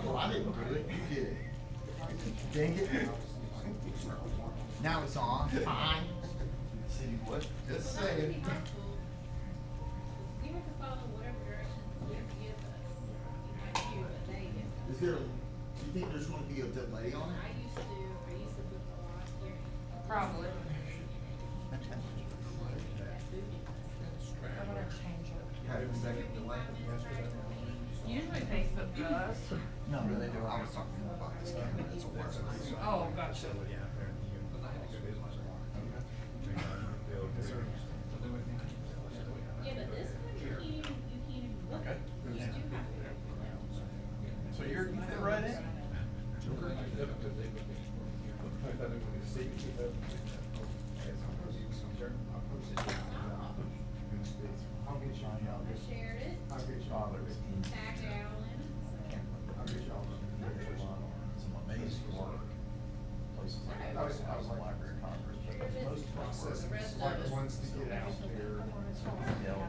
Well, I didn't do it, you did. Dang it. Now it's on, fine. See what? Just Well, that would be saying. helpful. You have to follow whatever direction you have to give us. You might hear what they give Is us. there, do you think there's gonna be a delay on I it? used to put the last year. Probably. That booted us. I'm gonna change it. Have a second delay? Usually Facebook does. No, they do. I was talking about this camera, it's a worse. Oh, gotcha. Yeah, but this one, you can't even look. Okay. You just do have to. So you fit right in? I'll get you, I'll I get you. shared it, I'll get you all of it. tagged Al in it, so. I'll get you all of it. Some amazing work. Places like I was a Library of Congress, but most processes, The rest like of us- ones to get out there. Yeah.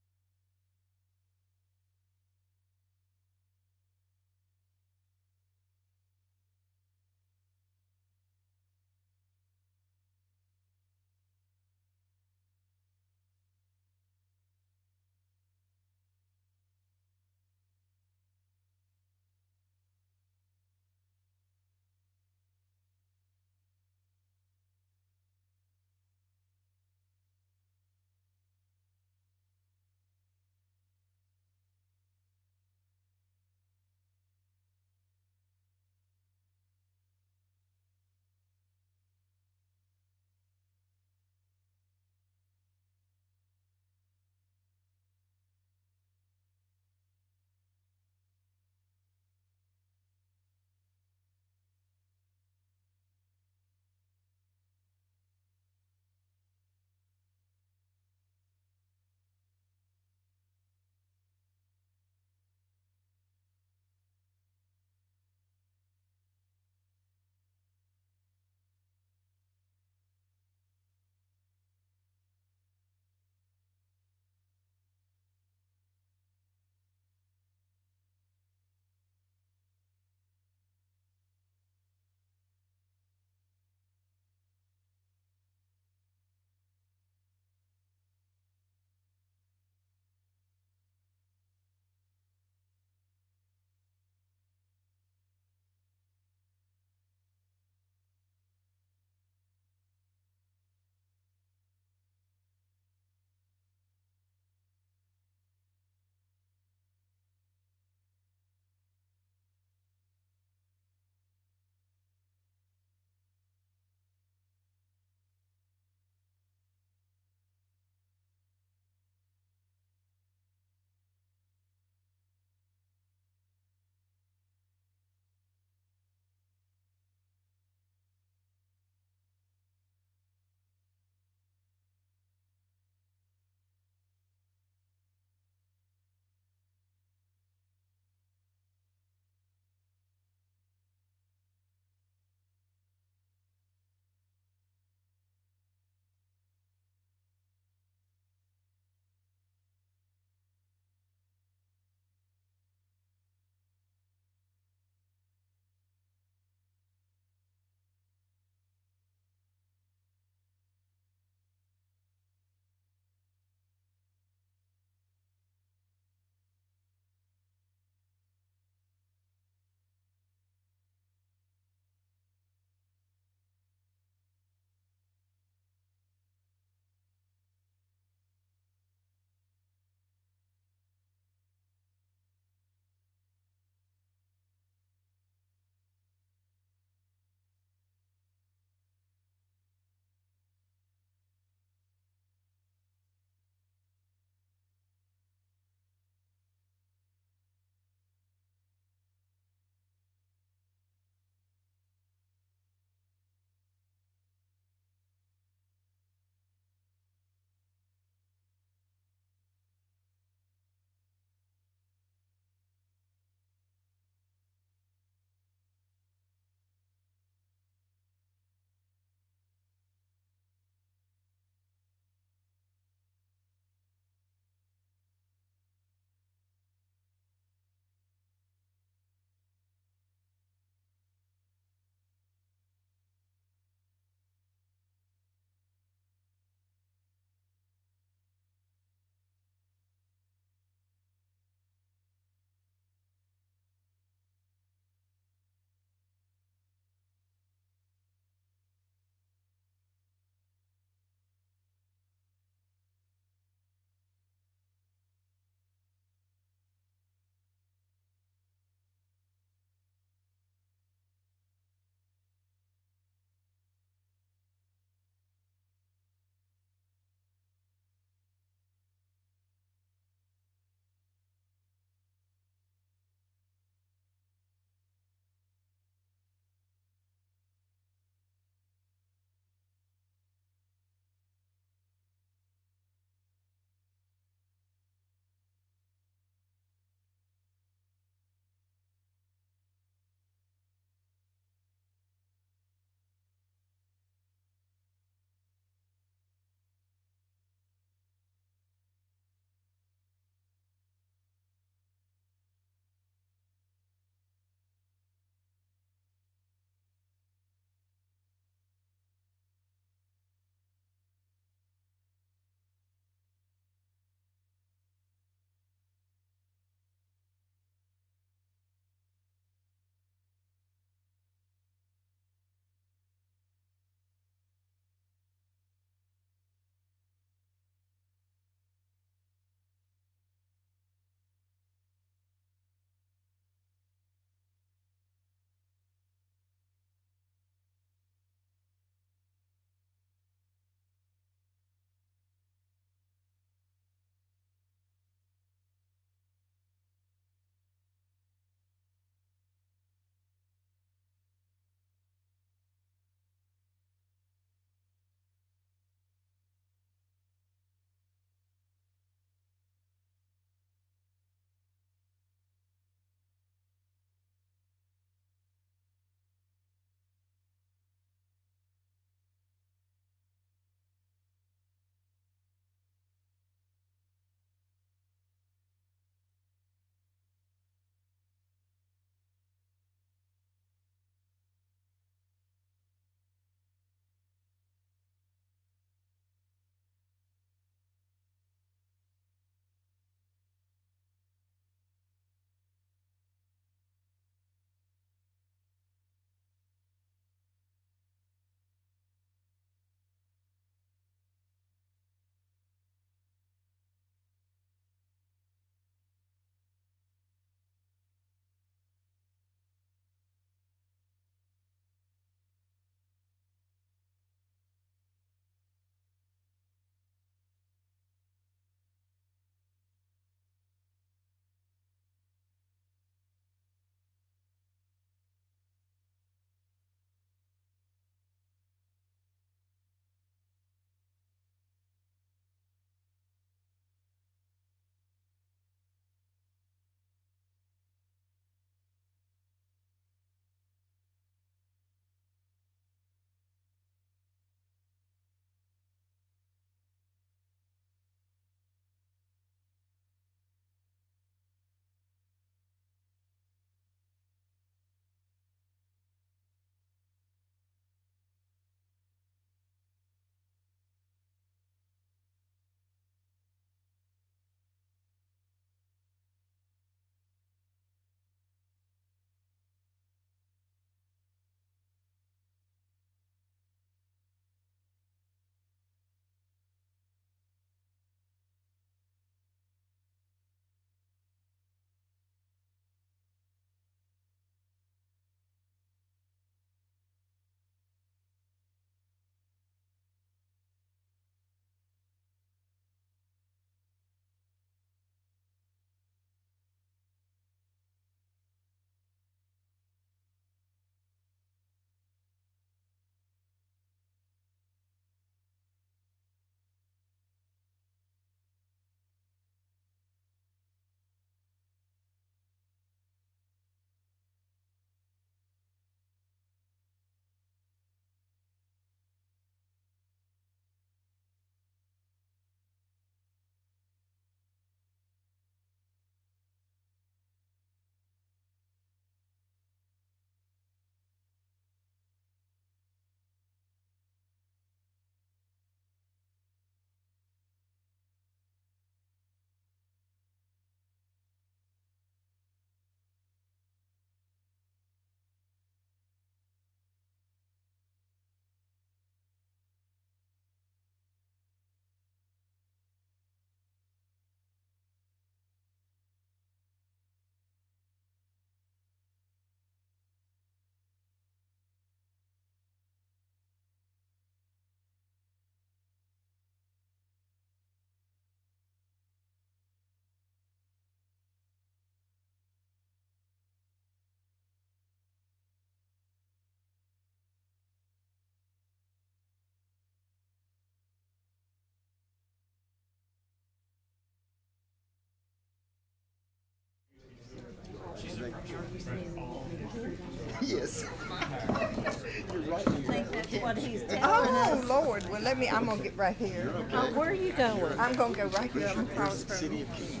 Yes. I think that's what he's telling Oh, us. Lord. Well, I'm going to get right here. Oh, where are you going? I'm going to go right here. I'm across from City of King.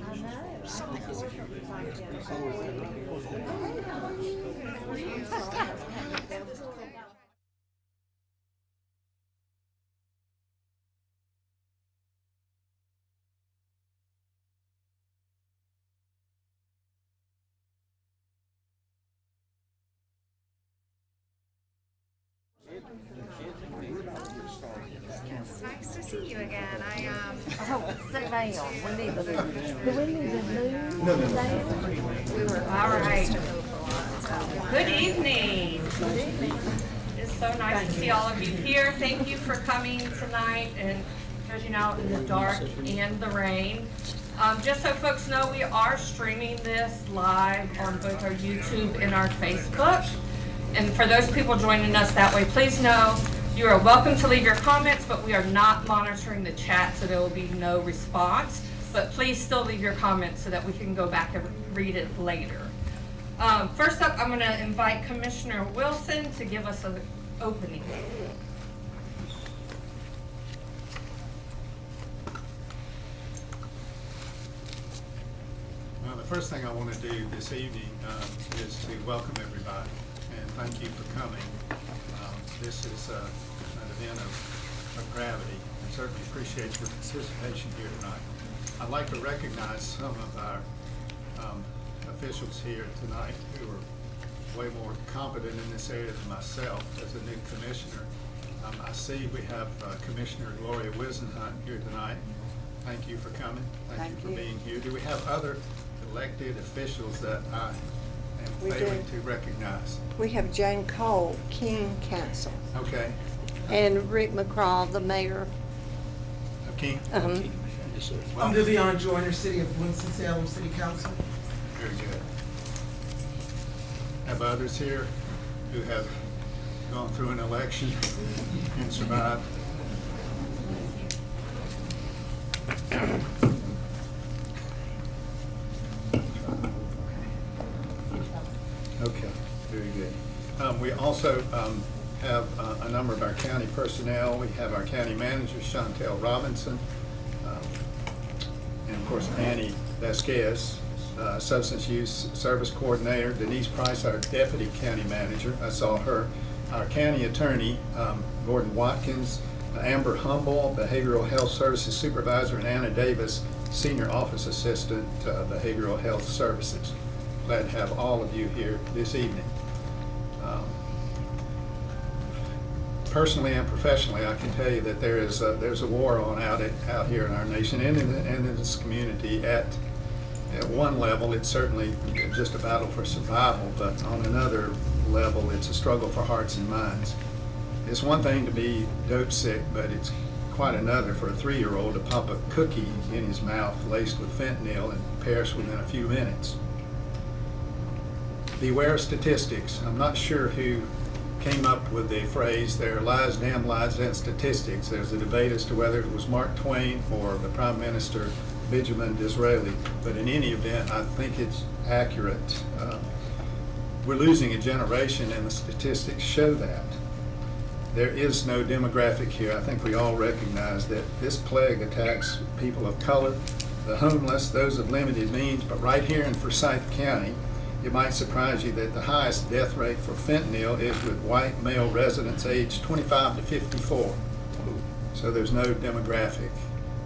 I know. It's nice to see you again. Oh, sit down. We need to move. Do we need to move down? We were All right. just over a lot, so. Good evening. It's so nice to see all of you here. Thank you for coming tonight and stretching out in the dark and the rain. Just so folks know, we are streaming this live on both our YouTube and our Facebook. And for those people joining us that way, please know you are welcome to leave your comments, but we are not monitoring the chat, so there will be no response. But please still leave your comments so that we can go back and read it later. First up, I'm going to invite Commissioner Wilson to give us an opening. Well, the first thing I want to do this evening is to welcome everybody and thank you for coming. This is an event of gravity, and certainly appreciate your participation here tonight. I'd like to recognize some of our officials here tonight who are way more competent in this area than myself as a new commissioner. I see we have Commissioner Gloria Wisenhunt here tonight. Thank you for coming. Thank you for being here. Do we have other elected officials that I am We failing do. to recognize? We have Jane Cole, King Council. Okay. And Rick McCraw, the mayor. King? I'm Well, Vivian Joyner, City of Winston-Salem City Council. very good. Have others here who have gone through an election and survived? Okay, very good. We also have a number of our county personnel. We have our county manager, Chantel Robinson, and of course Annie Vasquez, substance use service coordinator, Denise Price, our deputy county manager. I saw her. Our county attorney, Gordon Watkins, Amber Humble, behavioral health services supervisor, and Anna Davis, senior office assistant, behavioral health services. Glad to have all of you here this evening. Personally and professionally, I can tell you that there's a war on out here in our nation and in this community. At one level, it's certainly just a battle for survival, but on another level, it's a struggle for hearts and minds. It's one thing to be dope sick, but it's quite another for a 3-year-old to pop a cookie in his mouth laced with fentanyl and perish within a few minutes. Beware of statistics. I'm not sure who came up with the phrase, there are lies, damn lies, and statistics. There's a debate as to whether it was Mark Twain or the Prime Minister, Benjamin Disraeli. But in any event, I think it's accurate. We're losing a generation, and the statistics show that. There is no demographic here. I think we all recognize that this plague attacks people of color, the homeless, those of limited means, but right here in Forsyth County, it might surprise you that the highest death rate for fentanyl is with white male residents aged 25 to 54. So there's no demographic.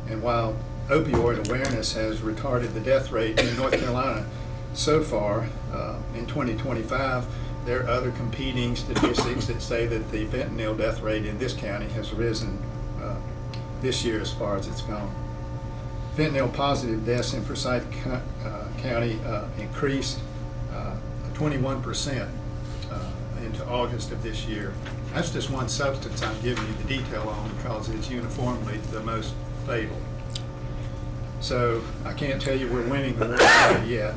And while opioid awareness has retarded the death rate in North Carolina so far in 2025, there are other competing statistics that say that the fentanyl death rate in this county has risen this year as far as it's gone. Fentanyl positive deaths in Forsyth County increased 21% into August of this year. That's just one substance I'm giving you the detail on because it's uniformly the most fatal. So I can't tell you we're winning the war yet.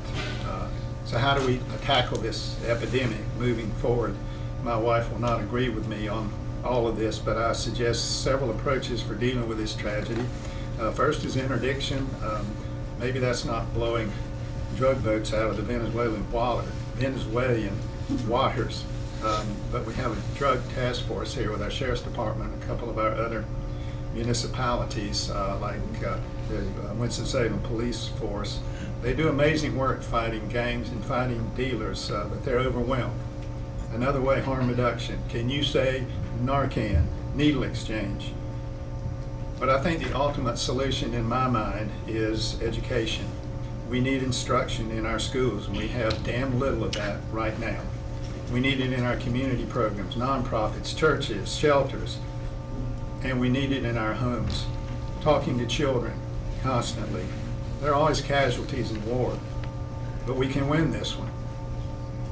So how do we tackle this epidemic moving forward? My wife will not agree with me on all of this, but I suggest several approaches for dealing with this tragedy. First is interdiction. Maybe that's not blowing drug boats out of the Venezuelan waters. But we have a drug task force here with our sheriff's department, a couple of our other municipalities, like the Winston-Salem Police Force. They do amazing work fighting gangs and fighting dealers, but they're overwhelmed. Another way, harm reduction. Can you say Narcan, needle exchange? But I think the ultimate solution in my mind is education. We need instruction in our schools, and we have damn little of that right now. We need it in our community programs, nonprofits, churches, shelters, and we need it in our homes. Talking to children constantly. There are always casualties in war, but we can win this one.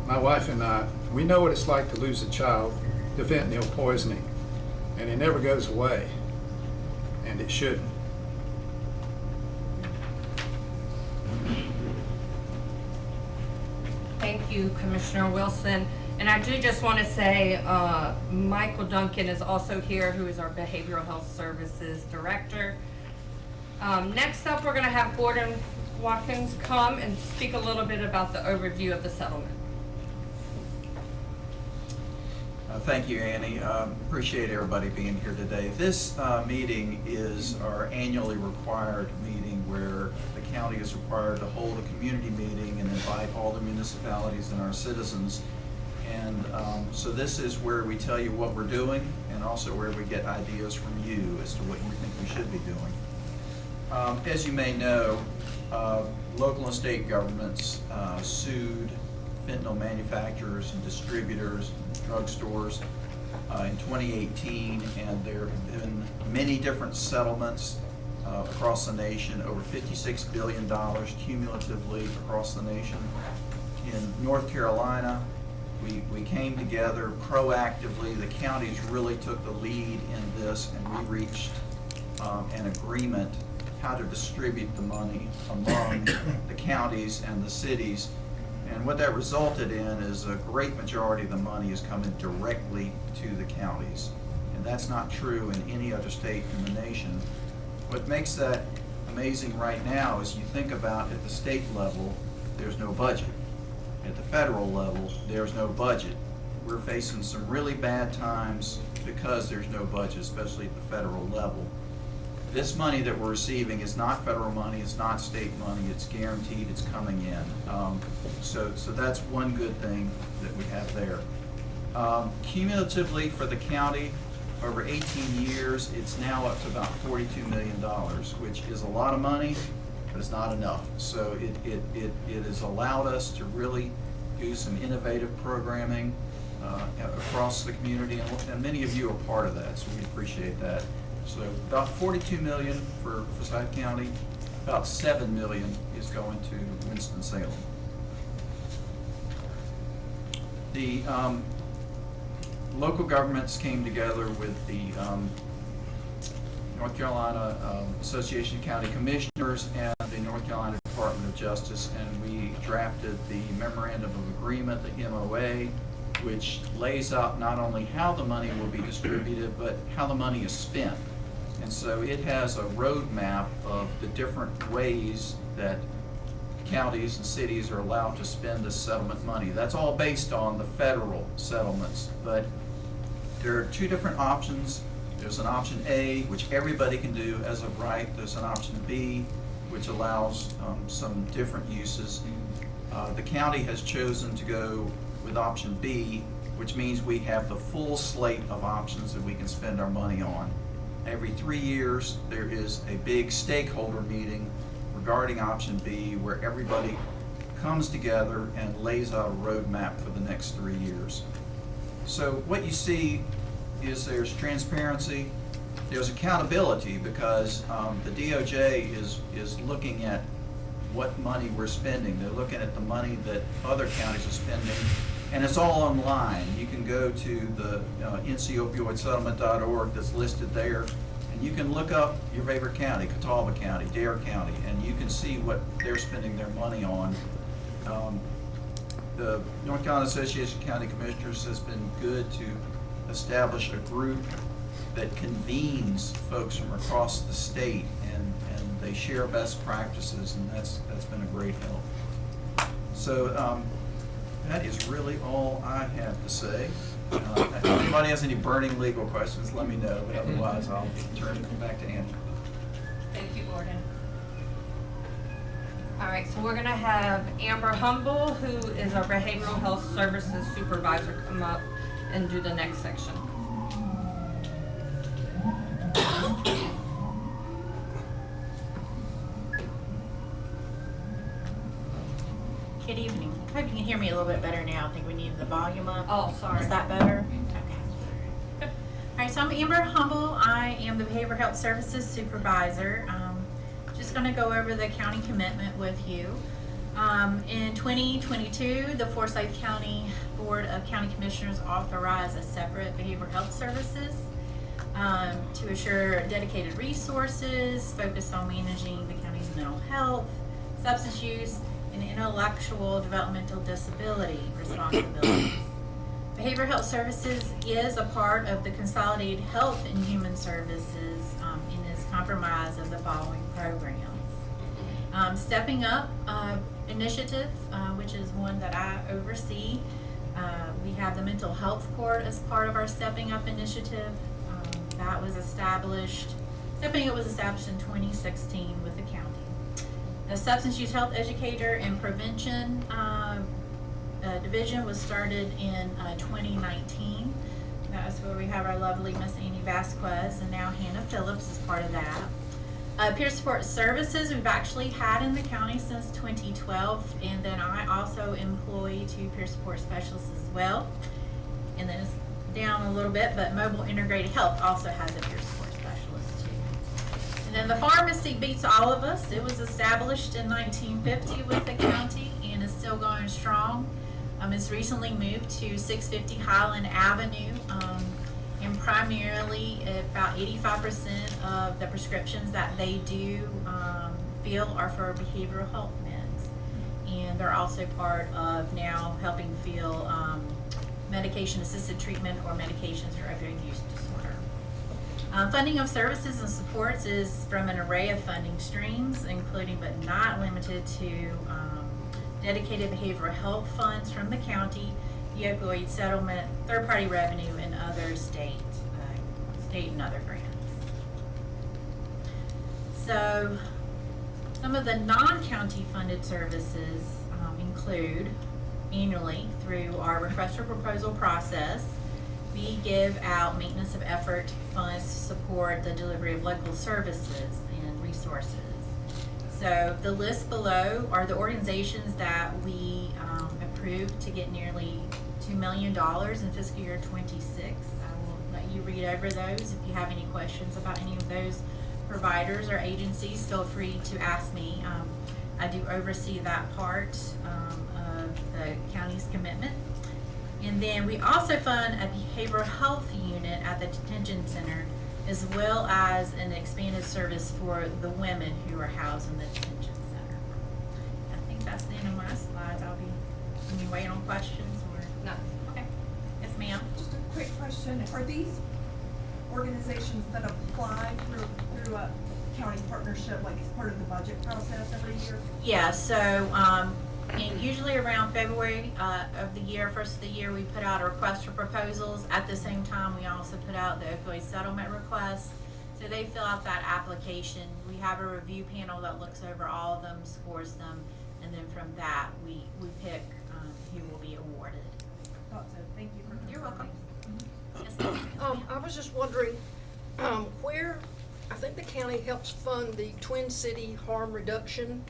My wife and I, we know what it's like to lose a child to fentanyl poisoning, and it never goes away, and it shouldn't. Thank you, Commissioner Wilson. And I do just want to say, Michael Duncan is also here, who is our Behavioral Health Services Director. Next up, we're going to have Gordon Watkins come and speak a little bit about the overview of the settlement. Thank you, Annie. Appreciate everybody being here today. This meeting is our annually required meeting where the county is required to hold a community meeting and invite all the municipalities and our citizens. And so this is where we tell you what we're doing and also where we get ideas from you as to what you think we should be doing. As you may know, local and state governments sued fentanyl manufacturers and distributors, drugstores in 2018, and there have been many different settlements across the nation, over $56 billion cumulatively across the nation. In North Carolina, we came together proactively. The counties really took the lead in this, and we reached an agreement how to distribute the money among the counties and the cities. And what that resulted in is a great majority of the money is coming directly to the counties. And that's not true in any other state in the nation. What makes that amazing right now is you think about at the state level, there's no budget. At the federal level, there's no budget. We're facing some really bad times because there's no budget, especially at the federal level. This money that we're receiving is not federal money, it's not state money, it's guaranteed, it's coming in. So that's one good thing that we have there. Cumulatively for the county, over 18 years, it's now up to about $42 million, which is a lot of money, but it's not enough. So it has allowed us to really do some innovative programming across the community, and many of you are part of that, so we appreciate that. So about $42 million for Forsyth County, about $7 million is going to Winston-Salem. The local governments came together with the North Carolina Association of County Commissioners and the North Carolina Department of Justice, and we drafted the Memorandum of Agreement, the MOA, which lays out not only how the money will be distributed, but how the money is spent. And so it has a roadmap of the different ways that counties and cities are allowed to spend this settlement money. That's all based on the federal settlements, but there are two different options. There's an option A, which everybody can do as of right. There's an option B, which allows some different uses. The county has chosen to go with option B, which means we have the full slate of options that we can spend our money on. Every 3 years, there is a big stakeholder meeting regarding option B where everybody comes together and lays out a roadmap for the next 3 years. So what you see is there's transparency, there's accountability, because the DOJ is looking at what money we're spending. They're looking at the money that other counties are spending, and it's all online. You can go to the ncopioidsettlement.org that's listed there, and you can look up your favorite county, Catawba County, Dare County, and you can see what they're spending their money on. The North Carolina Association of County Commissioners has been good to establish a group that convenes folks from across the state, and they share best practices, and that's been a great help. So that is really all I have to say. If anybody has any burning legal questions, let me know, but otherwise I'll turn it back to Annie. Thank you, Gordon. All right, so we're gonna have Amber Humble, who is our Behavioral Health Services Supervisor, come up and do the next section. Good evening. Hope you can hear me a little bit better now. I think we need the volume up. Oh, sorry. Is that better? Okay. All right, so I'm Amber Humble. I am the Behavioral Health Services Supervisor. Just going to go over the county commitment with you. In 2022, the Forsyth County Board of County Commissioners authorized a separate behavioral health services to assure dedicated resources focused on managing the county's mental health, substance use, and intellectual developmental disability responsibilities. Behavioral Health Services is a part of the Consolidated Health and Human Services and is comprised of the following programs. Stepping Up initiative, which is one that I oversee. We have the Mental Health Court as part of our Stepping Up initiative. That was established, Stepping Up was established in 2016 with the county. The Substance Use Health Educator and Prevention Division was started in 2019. That's where we have our lovely Miss Annie Vasquez, and now Hannah Phillips is part of that. Peer Support Services, we've actually had in the county since 2012, and then I also employ 2 peer support specialists as well. And then it's down a little bit, but Mobile Integrated Health also has a peer support specialist too. And then the pharmacy beats all of us. It was established in 1950 with the county and is still going strong. It's recently moved to 650 Highland Avenue, and primarily about 85% of the prescriptions that they do fill are for behavioral health meds. And they're also part of now helping fill medication-assisted treatment or medications for opioid use disorder. Funding of services and supports is from an array of funding streams, including but not limited to dedicated behavioral health funds from the county, the opioid settlement, third-party revenue, and other state and other grants. So some of the non-county funded services include annually through our request for proposal process, we give out maintenance of effort funds to support the delivery of local services and resources. So the list below are the organizations that we approved to get nearly $2 million in fiscal year 26. I will let you read over those. If you have any questions about any of those providers or agencies, feel free to ask me. I do oversee that part of the county's commitment. And then we also fund a behavioral health unit at the detention center, as well as an expanded service for the women who are housed in the detention center. I think that's the end of my slides. Can you wait on questions or? No. Okay. Yes, ma'am. Just a quick question. Are these organizations that apply through a county partnership, like as part of the budget process every year? Yeah, so and usually around February of the year, first of the year, we put out a request for proposals. At the same time, we also put out the opioid settlement request. So they fill out that application. We have a review panel that looks over all of them, scores them, and then from that, we pick who will be awarded. Thought so. Thank you for You're welcome. Yes, Mm-hmm. I was just wondering, where, I think the county helps fund the Twin City harm reduction.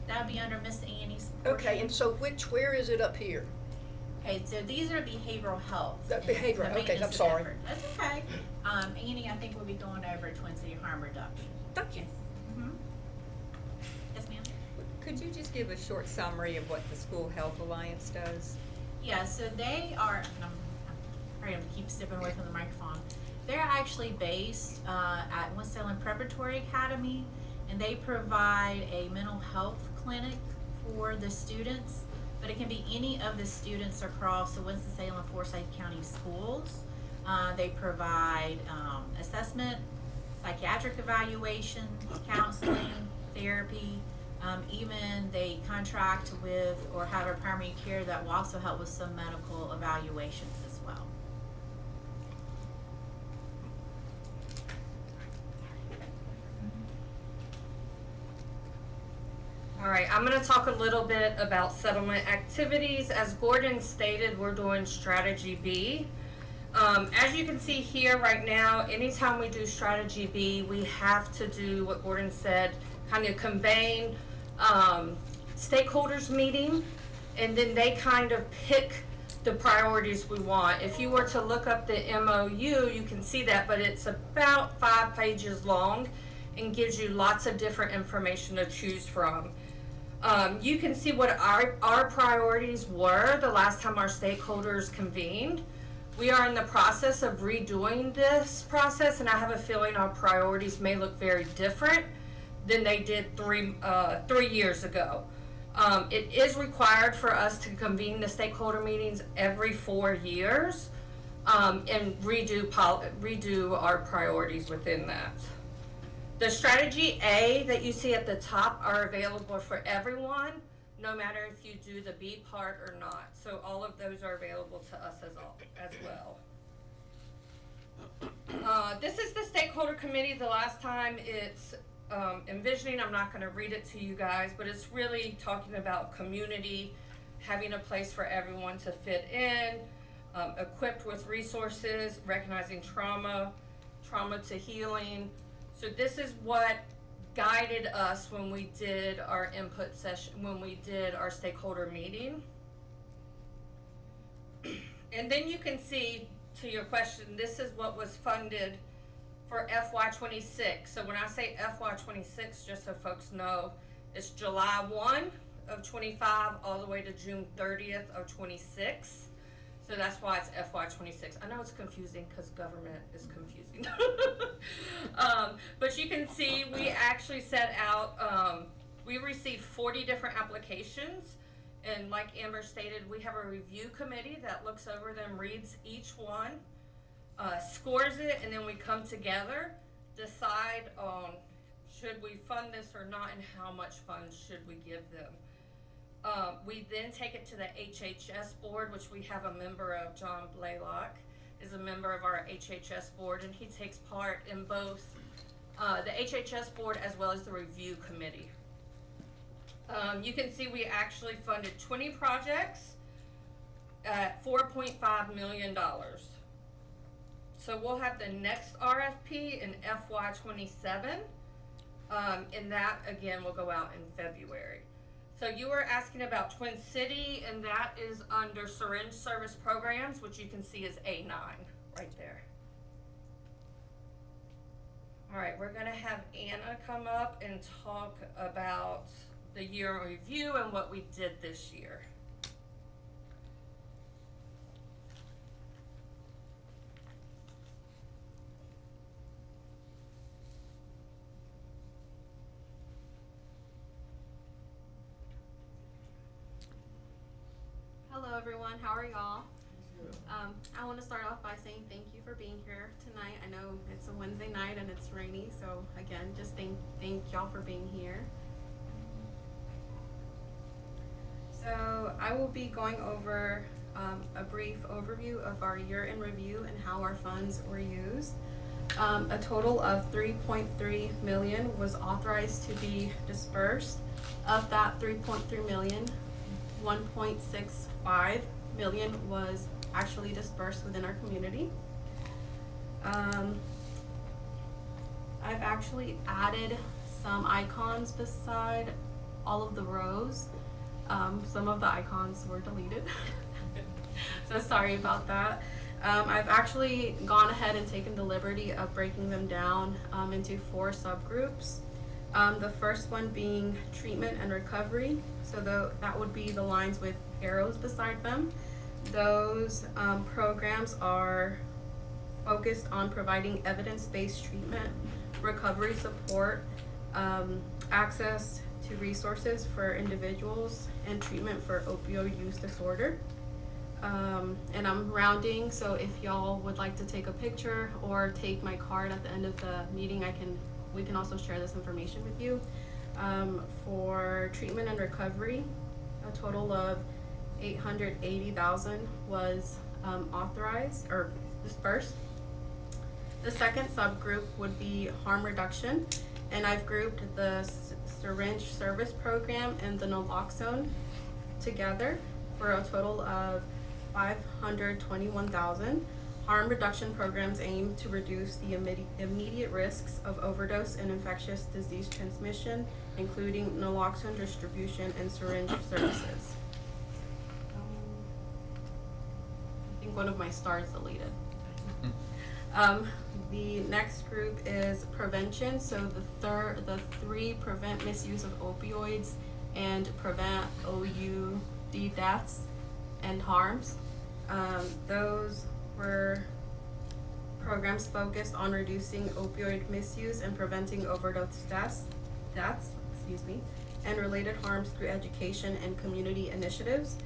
That would be under Miss Annie's portion. Okay, and so where is it up here? Okay, so these are behavioral health. That and behavioral, the okay, maintenance I'm of sorry. effort. That's okay. Annie, I think we'll be going over Twin City harm reduction. Thank you. Mm-hmm. Yes, ma'am. Could you just give a short summary of what the School Health Alliance does? Yeah, so they are, and I'm afraid I'm gonna keep stepping away from the microphone. They're actually based at Winston-Salem Preparatory Academy, and they provide a mental health clinic for the students, but it can be any of the students across the Winston-Salem and Forsyth County schools. They provide assessment, psychiatric evaluation, counseling, therapy, Even they contract with or have a primary care that will also help with some medical evaluations as well. All right, I'm going to talk a little bit about settlement activities. As Gordon stated, we're doing strategy B. As you can see here right now, anytime we do strategy B, we have to do what Gordon said, kind of convene stakeholders meeting, and then they kind of pick the priorities we want. If you were to look up the MOU, you can see that, but it's about 5 pages long and gives you lots of different information to choose from. You can see what our priorities were the last time our stakeholders convened. We are in the process of redoing this process, and I have a feeling our priorities may look very different than they did 3 years ago. It is required for us to convene the stakeholder meetings every 4 years and redo our priorities within that. The strategy A that you see at the top are available for everyone, no matter if you do the B part or not. So all of those are available to us as well. This is the stakeholder committee. The last time it's envisioning, I'm not going to read it to you guys, but it's really talking about community, having a place for everyone to fit in, equipped with resources, recognizing trauma to healing. So this is what guided us when we did our input session, when we did our stakeholder meeting. And then you can see, to your question, this is what was funded for FY26. So when I say FY26, just so folks know, it's July 1 of 25 all the way to June 30th of 26. So that's why it's FY26. I know it's confusing because government is confusing. But you can see we actually set out, we received 40 different applications. And like Amber stated, we have a review committee that looks over them, reads each one, scores it, and then we come together, decide on should we fund this or not, and how much funds should we give them. We then take it to the HHS board, which we have a member of. John Blaylock is a member of our HHS board, and he takes part in both the HHS board as well as the review committee. You can see we actually funded 20 projects at $4.5 million. So we'll have the next RFP in FY27, and that again will go out in February. So you were asking about Twin City, and that is under syringe service programs, which you can see is A9 right there. All right, we're gonna have Anna come up and talk about the year in review and what we did this year. Hello everyone, how are y'all? I want to start off by saying thank you for being here tonight. I know it's a Wednesday night and it's rainy, so again, just thank y'all for being here. So I will be going over a brief overview of our year in review and how our funds were used. A total of $3.3 million was authorized to be dispersed. Of that $3.3 million, $1.65 million was actually dispersed within our community. I've actually added some icons beside all of the rows. Some of the icons were deleted, so sorry about that. I've actually gone ahead and taken the liberty of breaking them down into 4 subgroups. The first one being treatment and recovery. So that would be the lines with arrows beside them. Those programs are focused on providing evidence-based treatment, recovery support, access to resources for individuals, and treatment for opioid use disorder. And I'm rounding, so if y'all would like to take a picture or take my card at the end of the meeting, we can also share this information with you. For treatment and recovery, a total of $880,000 was authorized or dispersed. The second subgroup would be harm reduction, and I've grouped the syringe service program and the naloxone together for a total of $521,000. Harm reduction programs aim to reduce the immediate risks of overdose and infectious disease transmission, including naloxone distribution and syringe services. I think one of my stars deleted. The next group is prevention. So the three: prevent misuse of opioids and prevent OUD deaths and harms. Those were programs focused on reducing opioid misuse and preventing overdose deaths, and related harms through education and community initiatives.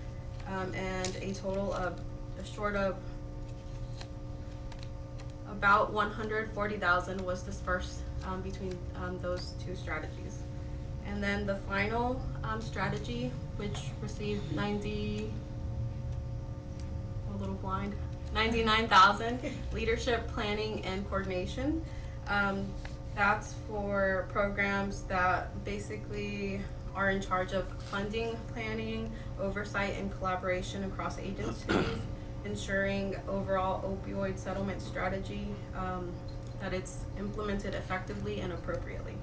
And a total of short of about $140,000 was dispersed between those two strategies. And then the final strategy, which received 99,000, leadership planning and coordination. That's for programs that basically are in charge of funding, planning, oversight, and collaboration across agencies, ensuring overall opioid settlement strategy, that it's implemented effectively and appropriately.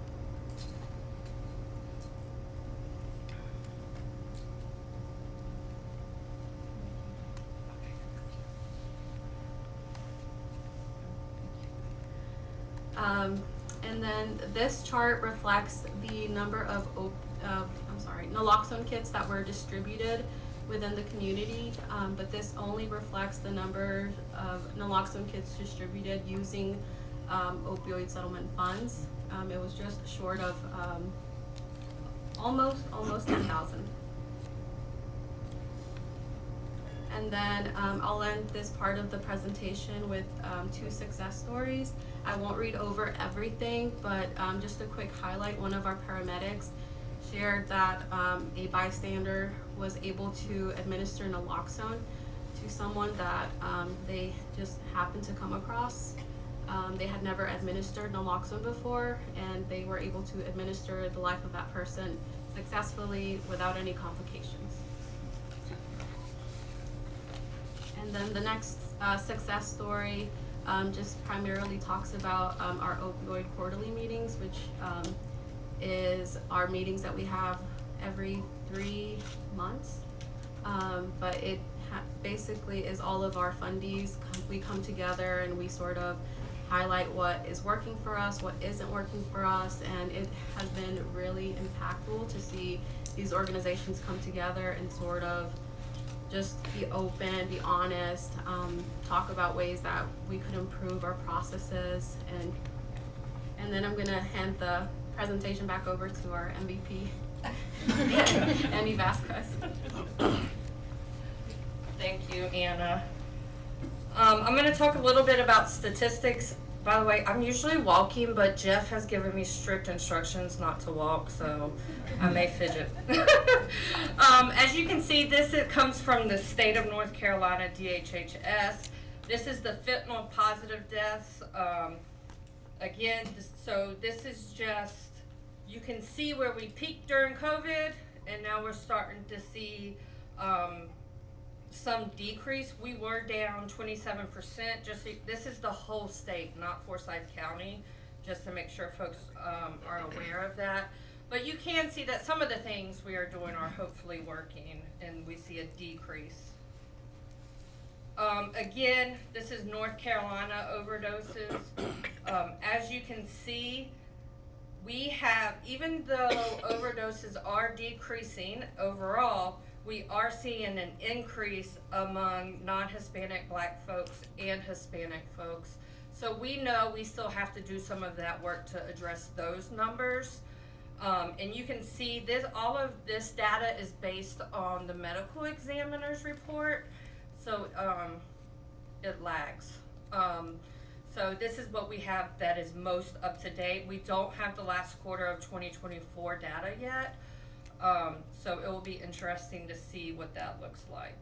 And then this chart reflects the number of naloxone kits that were distributed within the community, but this only reflects the number of naloxone kits distributed using opioid settlement funds. It was just short of almost 10,000. And then I'll end this part of the presentation with two success stories. I won't read over everything, but just a quick highlight. One of our paramedics shared that a bystander was able to administer naloxone to someone that they just happened to come across. They had never administered naloxone before, and they were able to administer the life of that person successfully without any complications. And then the next success story just primarily talks about our opioid quarterly meetings, which is our meetings that we have every 3 months. But it basically is all of our fundees. We come together and we sort of highlight what is working for us, what isn't working for us, and it has been really impactful to see these organizations come together and sort of just be open, be honest, talk about ways that we could improve our processes, and then I'm gonna hand the presentation back over to our MVP, Annie Vasquez. Thank you, Anna. I'm gonna talk a little bit about statistics. By the way, I'm usually walking, but Jeff has given me strict instructions not to walk, so I may fidget. As you can see, it comes from the state of North Carolina, DHHS. This is the fentanyl positive deaths. Again, so this is just, you can see where we peaked during COVID, and now we're starting to see some decrease. We were down 27%. This is the whole state, not Forsyth County, just to make sure folks are aware of that. But you can see that some of the things we are doing are hopefully working, and we see a decrease. Again, this is North Carolina overdoses. As you can see, we have, even though overdoses are decreasing overall, we are seeing an increase among non-Hispanic Black folks and Hispanic folks. So we know we still have to do some of that work to address those numbers. And you can see this, all of this data is based on the medical examiner's report. So it lags. So this is what we have that is most up to date. We don't have the last quarter of 2024 data yet. So it will be interesting to see what that looks like.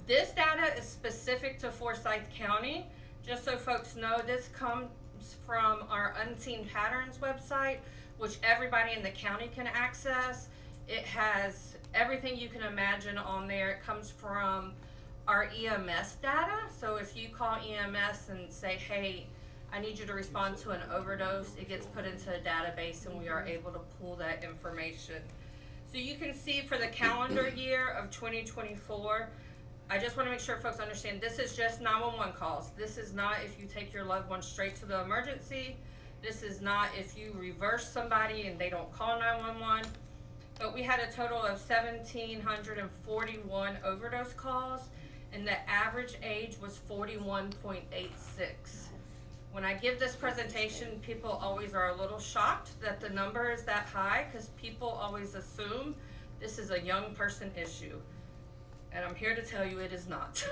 This data is specific to Forsyth County. Just so folks know, this comes from our Unseen Patterns website, which everybody in the county can access. It has everything you can imagine on there. It comes from our EMS data. So if you call EMS and say, hey, I need you to respond to an overdose, it gets put into a database and we are able to pull that information. So you can see for the calendar year of 2024, I just want to make sure folks understand this is just 911 calls. This is not if you take your loved one straight to the emergency. This is not if you reverse somebody and they don't call 911. But we had a total of 1,741 overdose calls, and the average age was 41.86. When I give this presentation, people always are a little shocked that the number is that high because people always assume this is a young person issue. And I'm here to tell you it is not.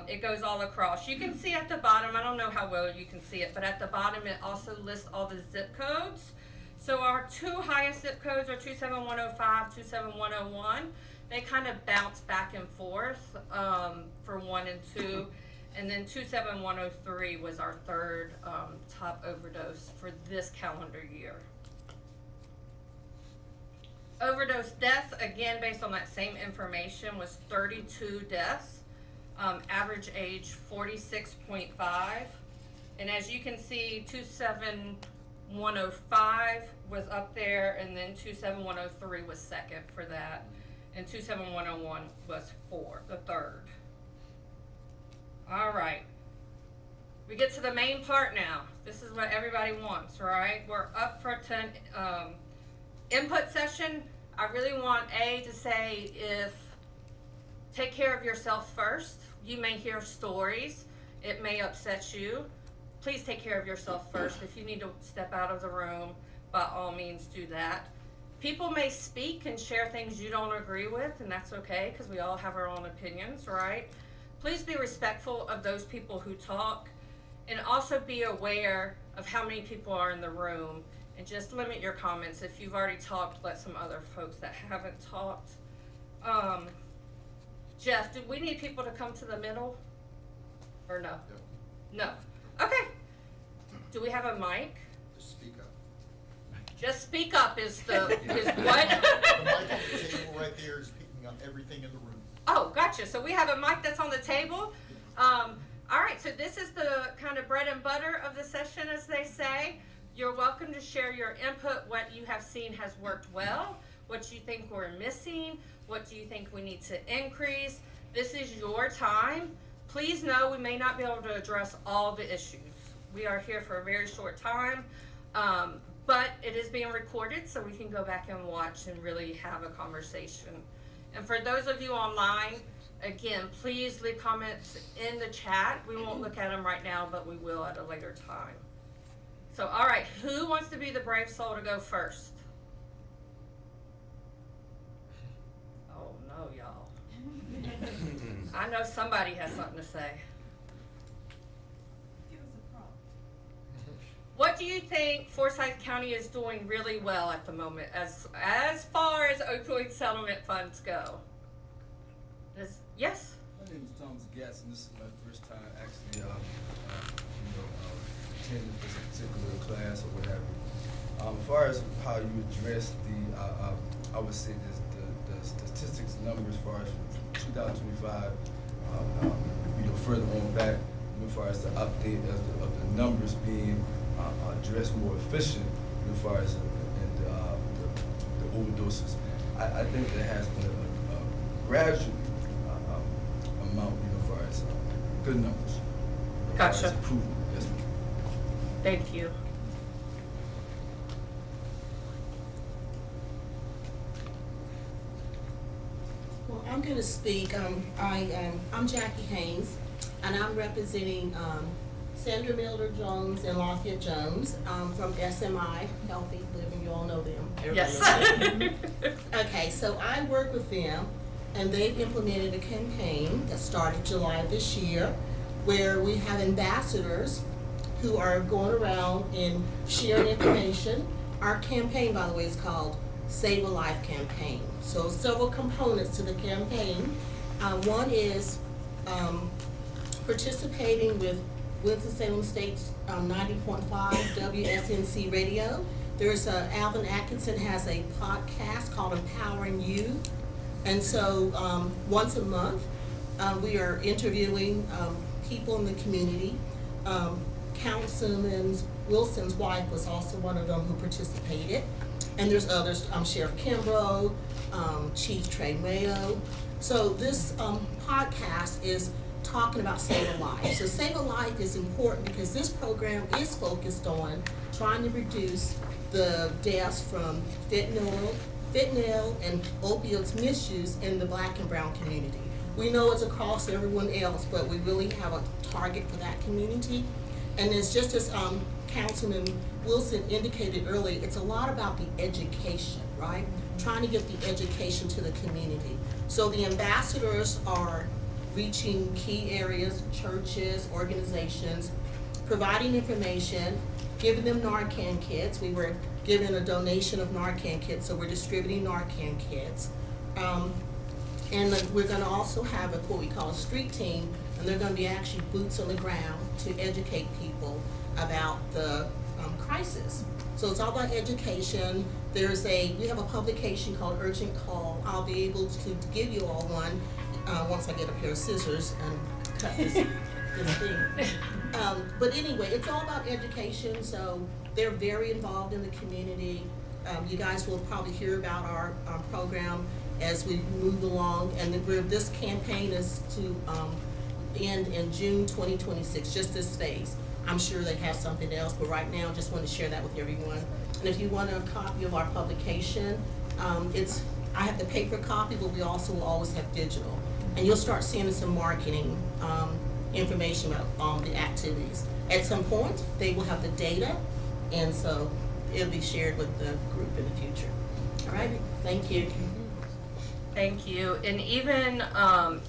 It goes all across. You can see at the bottom, I don't know how well you can see it, but at the bottom it also lists all the zip codes. So our two highest zip codes are 27105, 27101. They kind of bounce back and forth for 1 and 2. And then 27103 was our third top overdose for this calendar year. Overdose deaths, again, based on that same information, was 32 deaths. Average age 46.5. And as you can see, 27105 was up there, and then 27103 was second for that. And 27101 was the third. All right. We get to the main part now. This is what everybody wants, right? We're up for an input session. I really want to say take care of yourself first. You may hear stories. It may upset you. Please take care of yourself first. If you need to step out of the room, by all means do that. People may speak and share things you don't agree with, and that's okay because we all have our own opinions, right? Please be respectful of those people who talk, and also be aware of how many people are in the room, and just limit your comments. If you've already talked, let some other folks that haven't talked. Jeff, do we need people to come to the middle or no? No. Okay. Do we have a mic? Just speak up. Just speak up is what? The mic on the table right there is picking up everything in the room. Oh, gotcha. So we have a mic that's on the table. All right, so this is the kind of bread and butter of the session, as they say. You're welcome to share your input, what you have seen has worked well, what you think we're missing, what do you think we need to increase. This is your time. Please know we may not be able to address all the issues. We are here for a very short time, but it is being recorded so we can go back and watch and really have a conversation. And for those of you online, again, please leave comments in the chat. We won't look at them right now, but we will at a later time. So, all right, who wants to be the brave soul to go first? Oh, no, y'all. I know somebody has something to say. Give us a prompt. What do you think Forsyth County is doing really well at the moment as far as opioid settlement funds go? Yes? My name is Thomas Gatson. This is my first time actually attending this particular class or what have you. As far as how you address I would say the statistics numbers as far as from 2025, further on back, as far as the update of the numbers being addressed more efficient, as far as the overdoses. I think there has been a gradual amount, as far as good numbers. Gotcha. Improvement. Yes, ma'am. Thank you. Well, I'm going to speak. I'm Jackie Haynes, and I'm representing Sandra Miller-Jones and Lafayette Jones from SMI, Healthy Living. You all know them. Yes. Okay, so I work with them, and they've implemented a campaign that started July this year where we have ambassadors who are going around and sharing information. Our campaign, by the way, is called Save a Life Campaign. So several components to the campaign. One is participating with Winston-Salem State's 90.5 WSNC radio. There's Alvin Atkinson has a podcast called Empowering You. And so once a month, we are interviewing people in the community. Councilman Wilson's wife was also one of them who participated. And there's others, Sheriff Kimbrough, Chief Trey Mayo. So this podcast is talking about Save a Life. So Save a Life is important because this program is focused on trying to reduce the deaths from fentanyl and opioids misuse in the Black and brown community. We know it's across everyone else, but we really have a target for that community. And it's just as Councilman Wilson indicated earlier, it's a lot about the education, right? Trying to get the education to the community. So the ambassadors are reaching key areas, churches, organizations, providing information, giving them Narcan kits. We were given a donation of Narcan kits, so we're distributing Narcan kits. And we're gonna also have what we call a street team, and they're gonna be actually boots on the ground to educate people about the crisis. So it's all about education. We have a publication called Urgent Call. I'll be able to give you all one once I get a pair of scissors and cut this thing. But anyway, it's all about education, so they're very involved in the community. You guys will probably hear about our program as we move along, and this campaign is to end in June 2026, just this phase. I'm sure they have something else, but right now, just want to share that with everyone. And if you want a copy of our publication, I have the paper copy, but we also will always have digital. And you'll start seeing some marketing information about the activities. At some point, they will have the data, and so it'll be shared with the group in the future. All right, thank you. Thank you. And even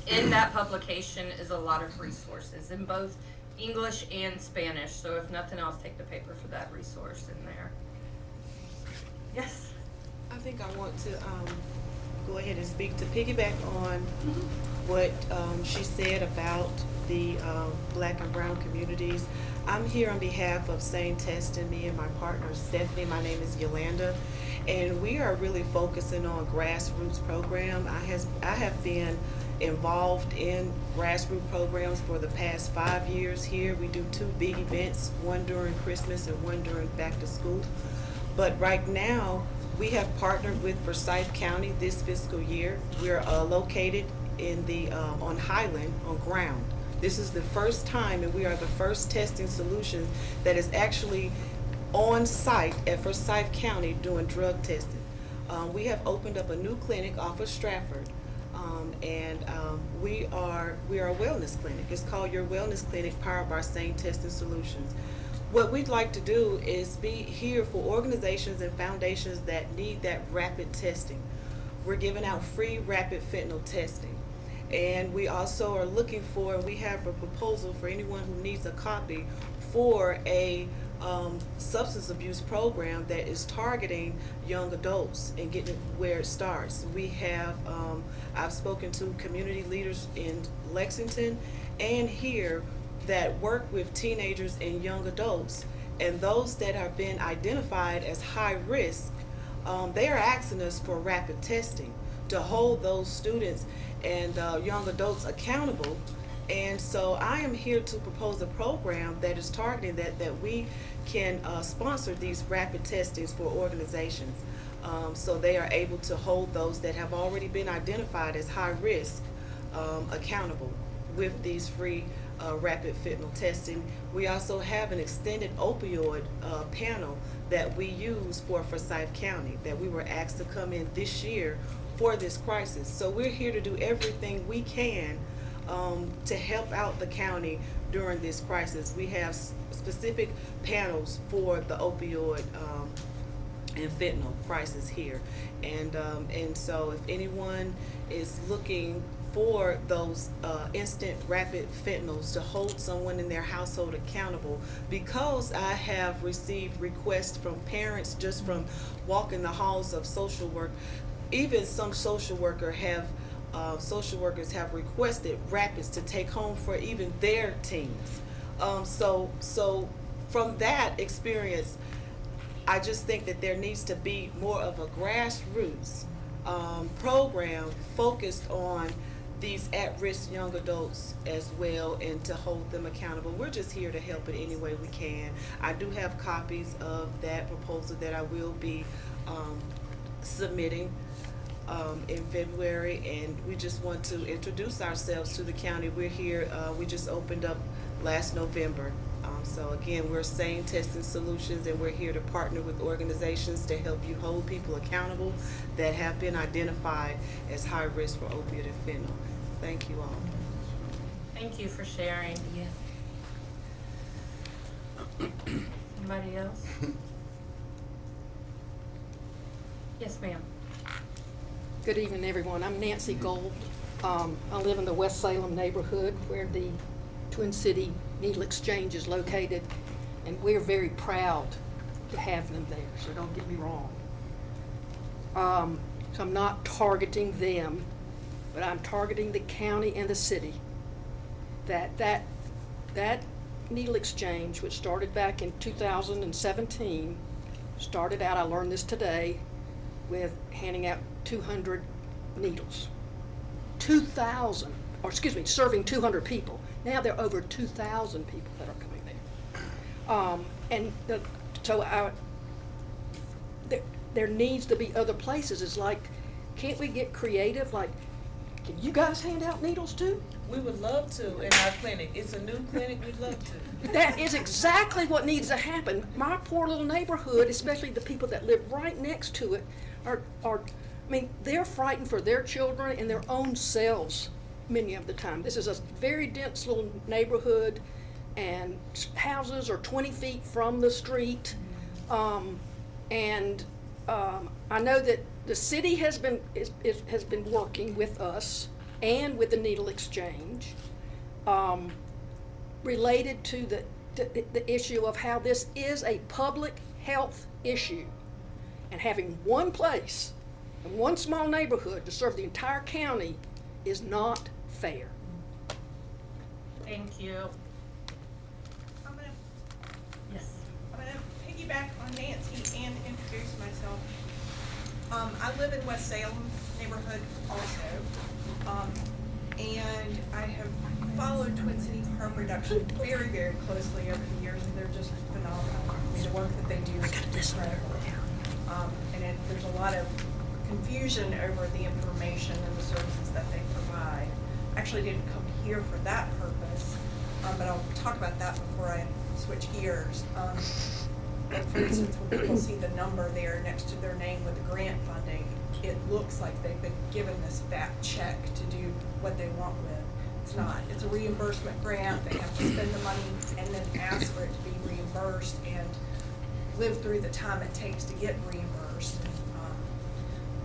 in that publication is a lot of resources in both English and Spanish. So if nothing else, take the paper for that resource in there. Yes? I think I want to go ahead and speak to piggyback on what she said about the Black and brown communities. I'm here on behalf of Sane Testing, me and my partner Stephanie. My name is Yolanda, and we are really focusing on grassroots program. I have been involved in grassroots programs for the past 5 years here. We do 2 big events, one during Christmas and one during back to school. But right now, we have partnered with Forsyth County this fiscal year. We're located in the on Highland on ground. This is the first time, and we are the first testing solutions that is actually on site at Forsyth County doing drug testing. We have opened up a new clinic off of Stratford, and we are a wellness clinic. It's called Your Wellness Clinic, powered by Sane Testing Solutions. What we'd like to do is be here for organizations and foundations that need that rapid testing. We're giving out free rapid fentanyl testing. And we also are looking for, we have a proposal for anyone who needs a copy for a substance abuse program that is targeting young adults and getting where it starts. We have, I've spoken to community leaders in Lexington and here that work with teenagers and young adults, and those that have been identified as high risk, they are asking us for rapid testing to hold those students and young adults accountable. And so I am here to propose a program that is targeting that we can sponsor these rapid testings for organizations, so they are able to hold those that have already been identified as high risk accountable with these free rapid fentanyl testing. We also have an extended opioid panel that we use for Forsyth County that we were asked to come in this year for this crisis. So we're here to do everything we can to help out the county during this crisis. We have specific panels for the opioid and fentanyl crisis here, and so if anyone is looking for those instant rapid fentanyls to hold someone in their household accountable, because I have received requests from parents just from walking the halls of social work. Even some social workers have requested rapids to take home for even their teens. So from that experience, I just think that there needs to be more of a grassroots program focused on these at-risk young adults as well, and to hold them accountable. We're just here to help in any way we can. I do have copies of that proposal that I will be submitting in February, and we just want to introduce ourselves to the county. We're here, we just opened up last November. So again, we're SANE Testing Solutions, and we're here to partner with organizations to help you hold people accountable that have been identified as high risk for opiate and fentanyl. Thank you all. Thank you for sharing. Somebody else? Yes, ma'am. Good evening, everyone. I'm Nancy Gold. I live in the West Salem neighborhood where the Twin City Needle Exchange is located, and we're very proud to have them there, so don't get me wrong. So I'm not targeting them, but I'm targeting the county and the city. That needle exchange, which started back in 2017, started out, I learned this today, with handing out 200 needles. 2,000, or excuse me, serving 200 people. Now there are over 2,000 people that are coming there. There needs to be other places. It's like, can't we get creative? Like, can you guys hand out needles too? We would love to in our clinic. It's a new clinic, we'd love to. That is exactly what needs to happen. My poor little neighborhood, especially the people that live right next to it, are I mean, they're frightened for their children and their own selves many of the time. This is a very dense little neighborhood, and houses are 20 feet from the street. I know that the city has been working with us and with the needle exchange related to the issue of how this is a public health issue, and having one place in one small neighborhood to serve the entire county is not fair. Thank you. I'm gonna Yes. piggyback on Nancy and introduce myself. I live in West Salem neighborhood also, and I have followed Twin Cities harm reduction very, very closely over the years, and they're just phenomenal. I mean, the work that they do is incredible. There's a lot of confusion over the information and the services that they provide. I actually didn't come here for that purpose, but I'll talk about that before I switch gears. Like for instance, when people see the number there next to their name with the grant funding, it looks like they've been given this fat check to do what they want with. It's not. It's a reimbursement grant. They have to spend the money and then ask for it to be reimbursed and live through the time it takes to get reimbursed.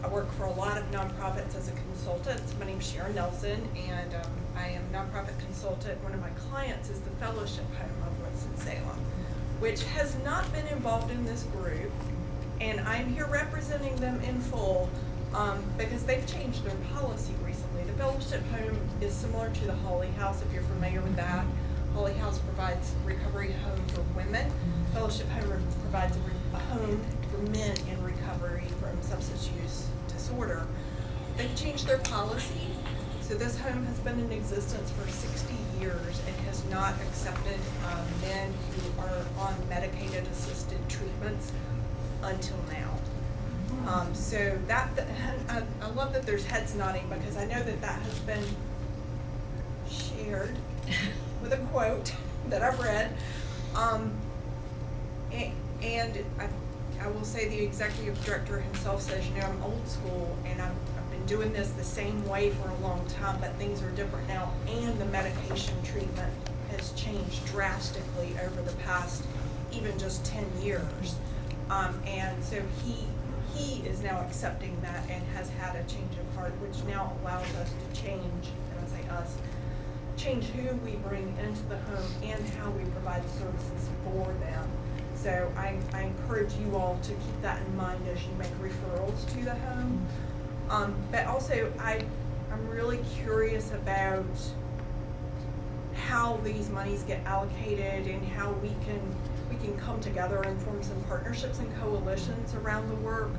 I work for a lot of nonprofits as a consultant. My name's Sharon Nelson, and I am a nonprofit consultant. One of my clients is the Fellowship Home of Winston-Salem, which has not been involved in this group, and I'm here representing them in full because they've changed their policy recently. The Fellowship Home is similar to the Holly House, if you're familiar with that. Holly House provides recovery home for women. Fellowship Home provides a home for men in recovery from substance use disorder. They've changed their policy, so this home has been in existence for 60 years and has not accepted men who are on medicated assisted treatments until now. So I love that there's heads nodding, because I know that has been shared with a quote that I've read. And I will say the executive director himself says, you know, I'm old school and I've been doing this the same way for a long time, but things are different now, and the medication treatment has changed drastically over the past even just 10 years. And so he he is now accepting that and has had a change of heart, which now allows us to change, and I say us, change who we bring into the home and how we provide the services for them. So I encourage you all to keep that in mind as you make referrals to the home. But also, I'm really curious about how these monies get allocated and how we can come together and form some partnerships and coalitions around the work.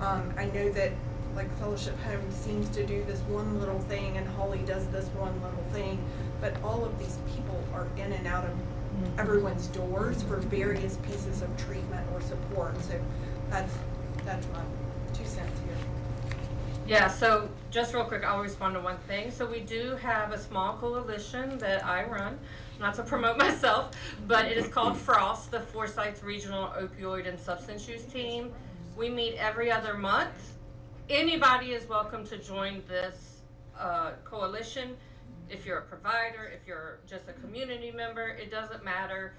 I know that like Fellowship Home seems to do this one little thing and Holly does this one little thing, but all of these people are in and out of everyone's doors for various pieces of treatment or support. So that's my 2 cents here. Yeah, so just real quick, I'll respond to one thing. So we do have a small coalition that I run, not to promote myself, but it is called FROST, the Forsyth Regional Opioid and Substance Use Team. We meet every other month. Anybody is welcome to join this coalition. If you're a provider, if you're just a community member, it doesn't matter.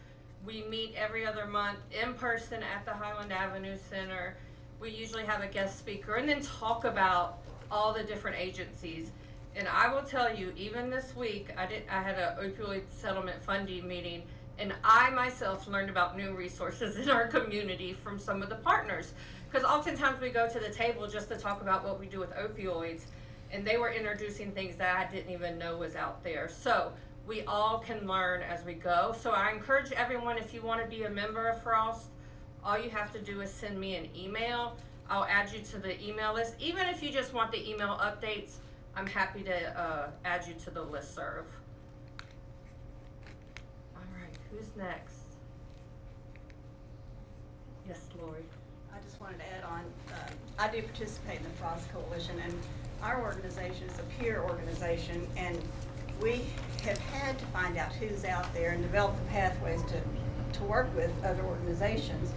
We meet every other month in person at the Highland Avenue Center. We usually have a guest speaker and then talk about all the different agencies. And I will tell you, even this week, I had an opioid settlement funding meeting, and I myself learned about new resources in our community from some of the partners. Because oftentimes we go to the table just to talk about what we do with opioids, and they were introducing things that I didn't even know was out there. So we all can learn as we go. So I encourage everyone, if you want to be a member of FROST, all you have to do is send me an email. I'll add you to the email list. Even if you just want the email updates, I'm happy to add you to the listserv. All right, who's next? Yes, Lori. I just wanted to add on, I do participate in the FROST Coalition, and our organization is a peer organization, and we have had to find out who's out there and develop the pathways to work with other organizations,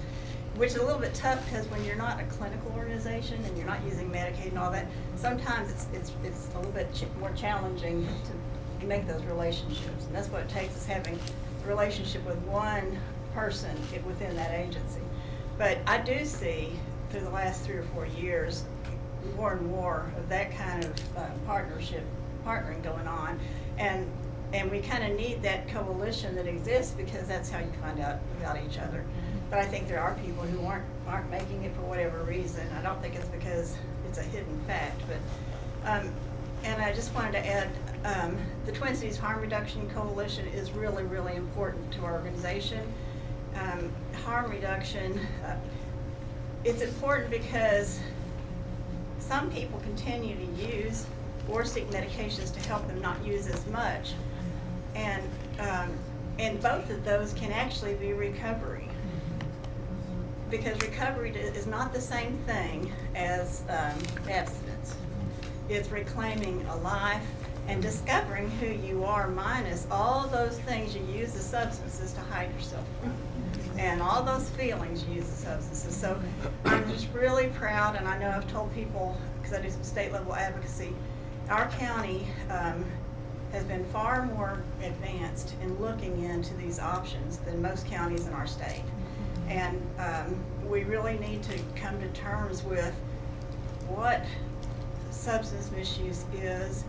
which is a little bit tough because when you're not a clinical organization and you're not using Medicaid and all that, sometimes it's a little bit more challenging to make those relationships. And that's what it takes, is having a relationship with one person within that agency. But I do see through the last 3 or 4 years more and more of that kind of partnering going on. And we kind of need that coalition that exists, because that's how you find out about each other. But I think there are people who aren't making it for whatever reason. I don't think it's because it's a hidden fact, but and I just wanted to add, the Twin Cities Harm Reduction Coalition is really, really important to our organization. Harm reduction, it's important because some people continue to use or seek medications to help them not use as much, and both of those can actually be recovery, because recovery is not the same thing as abstinence. It's reclaiming a life and discovering who you are, minus all those things you use the substances to hide yourself from, and all those feelings you use the substances. So I'm just really proud, and I know I've told people, because I do some state level advocacy, our county has been far more advanced in looking into these options than most counties in our state. And we really need to come to terms with what substance misuse is,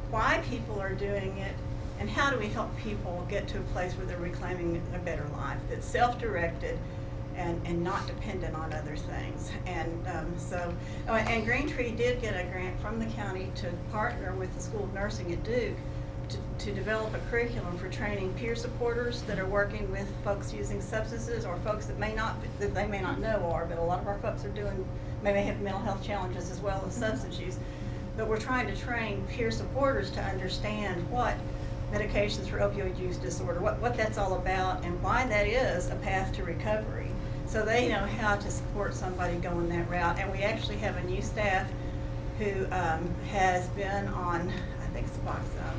why people are doing it, and how do we help people get to a place where they're reclaiming a better life that's self-directed and not dependent on other things. And and Green Tree did get a grant from the county to partner with the School of Nursing at Duke to develop a curriculum for training peer supporters that are working with folks using substances, or folks that they may not know are, but a lot of our folks are maybe have mental health challenges as well as substance use. But we're trying to train peer supporters to understand what medications for opioid use disorder, what that's all about, and why that is a path to recovery, so they know how to support somebody going that route. And we actually have a new staff who has been on, I think, Suboxone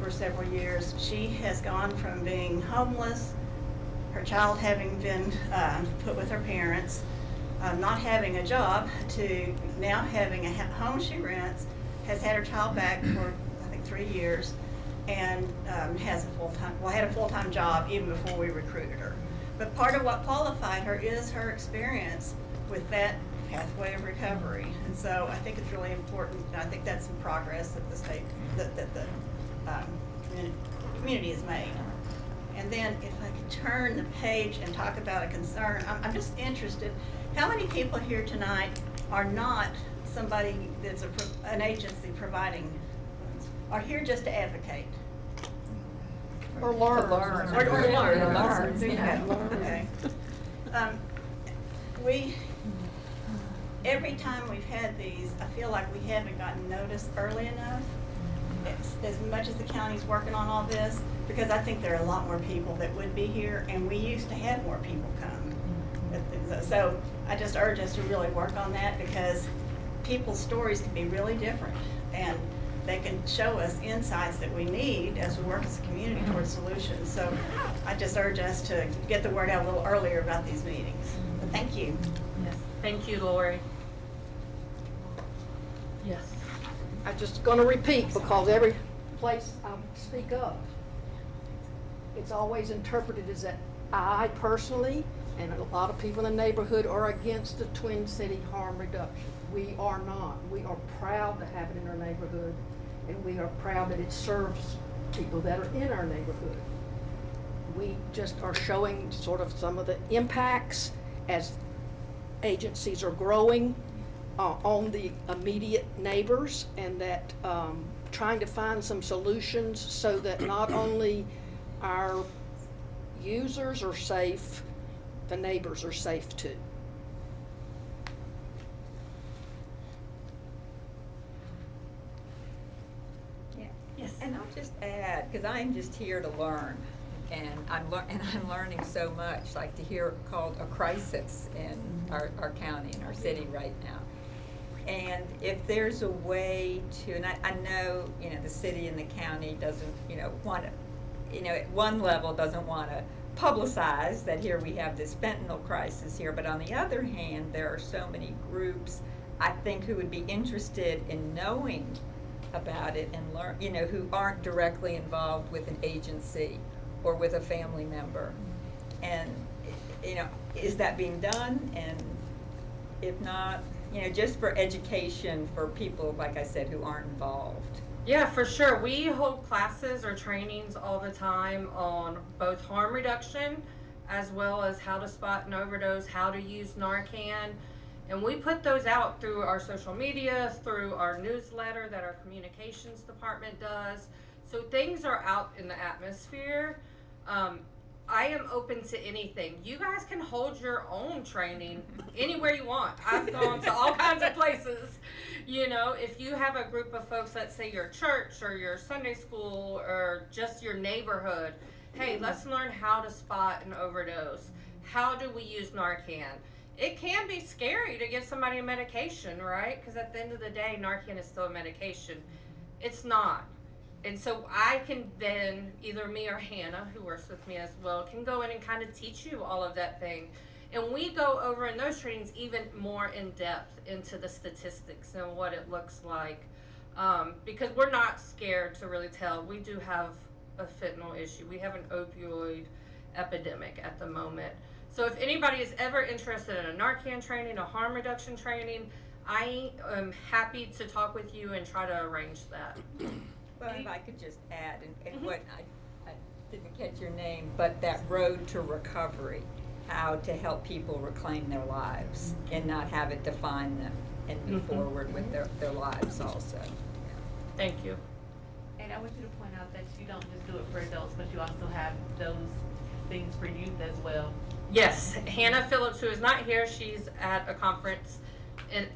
for several years. She has gone from being homeless, her child having been put with her parents, not having a job, to now having a home she rents, has had her child back for, I think, 3 years, and has had a full-time job even before we recruited her. But part of what qualified her is her experience with that pathway of recovery. And so I think it's really important, and I think that's some progress that the state, that the community has made. And then if I could turn the page and talk about a concern, I'm just interested, how many people here tonight are not somebody that's an agency providing, are here just to advocate? Or learn. Or learn. Yeah. Okay. We, every time we've had these, I feel like we haven't gotten noticed early enough, as much as the county's working on all this, because I think there are a lot more people that would be here, and we used to have more people come. So I just urge us to really work on that, because people's stories can be really different, and they can show us insights that we need as we work as a community towards solutions. So I just urge us to get the word out a little earlier about these meetings. But thank you. Yes. Thank you, Lori. Yes. I'm just gonna repeat, because every place I speak of, it's always interpreted as that I personally and a lot of people in the neighborhood are against the Twin City harm reduction. We are not. We are proud to have it in our neighborhood, and we are proud that it serves people that are in our neighborhood. We just are showing sort of some of the impacts as agencies are growing on the immediate neighbors, and that trying to find some solutions so that not only our users are safe, the neighbors are safe too. Yeah. Yes. And I'll just add, because I'm just here to learn, and I'm learning so much, like to hear it called a crisis in our county, in our city right now. And if there's a way to, and I know, you know, the city and the county doesn't, you know, want to, you know, at one level doesn't want to publicize that here we have this fentanyl crisis here, but on the other hand, there are so many groups, I think, who would be interested in knowing about it and learn, you know, who aren't directly involved with an agency or with a family member. And, you know, is that being done? And if not, you know, just for education for people, like I said, who aren't involved. Yeah, for sure. We hold classes or trainings all the time on both harm reduction as well as how to spot an overdose, how to use Narcan. And we put those out through our social media, through our newsletter that our communications department does. So things are out in the atmosphere. I am open to anything. You guys can hold your own training anywhere you want. I've gone to all kinds of places. You know, if you have a group of folks, let's say your church or your Sunday school or just your neighborhood, hey, let's learn how to spot an overdose. How do we use Narcan? It can be scary to give somebody a medication, right? Because at the end of the day, Narcan is still a medication. It's not. And so I can then, either me or Hannah, who works with me as well, can go in and kind of teach you all of that thing. And we go over in those trainings even more in depth into the statistics and what it looks like. Because we're not scared to really tell. We do have a fentanyl issue. We have an opioid epidemic at the moment. So if anybody is ever interested in a Narcan training, a harm reduction training, I am happy to talk with you and try to arrange that. Well, if I could just add, and what I didn't catch your name, but that road to recovery, how to help people reclaim their lives and not have it define them and move forward with their lives also. Thank you. And I want you to point out that you don't just do it for adults, but you also have those things for youth as well. Yes, Hannah Phillips, who is not here, she's at a conference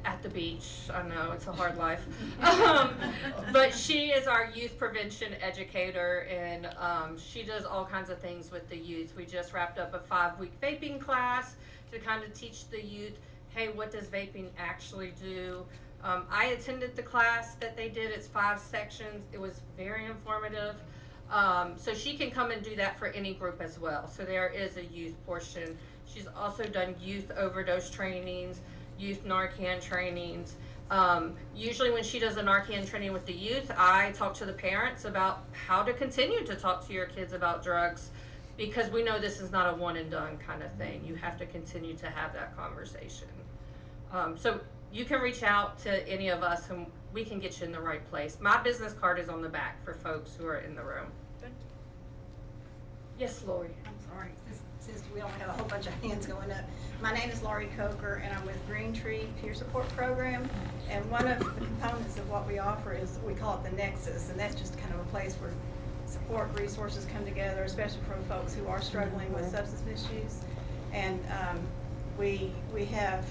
at the beach. I know it's a hard life. But she is our youth prevention educator, and she does all kinds of things with the youth. We just wrapped up a 5-week vaping class to kind of teach the youth, hey, what does vaping actually do? I attended the class that they did. It's 5 sections. It was very informative. So she can come and do that for any group as well. So there is a youth portion. She's also done youth overdose trainings, youth Narcan trainings. Usually when she does a Narcan training with the youth, I talk to the parents about how to continue to talk to your kids about drugs, because we know this is not a one and done kind of thing. You have to continue to have that conversation. So you can reach out to any of us and we can get you in the right place. My business card is on the back for folks who are in the room. Yes, Lori. I'm sorry, since we only have a whole bunch of hands going up. My name is Laurie Coker, and I'm with Green Tree Peer Support Program. And one of the components of what we offer is, we call it the Nexus, and that's just kind of a place where support resources come together, especially for folks who are struggling with substance misuse. And we have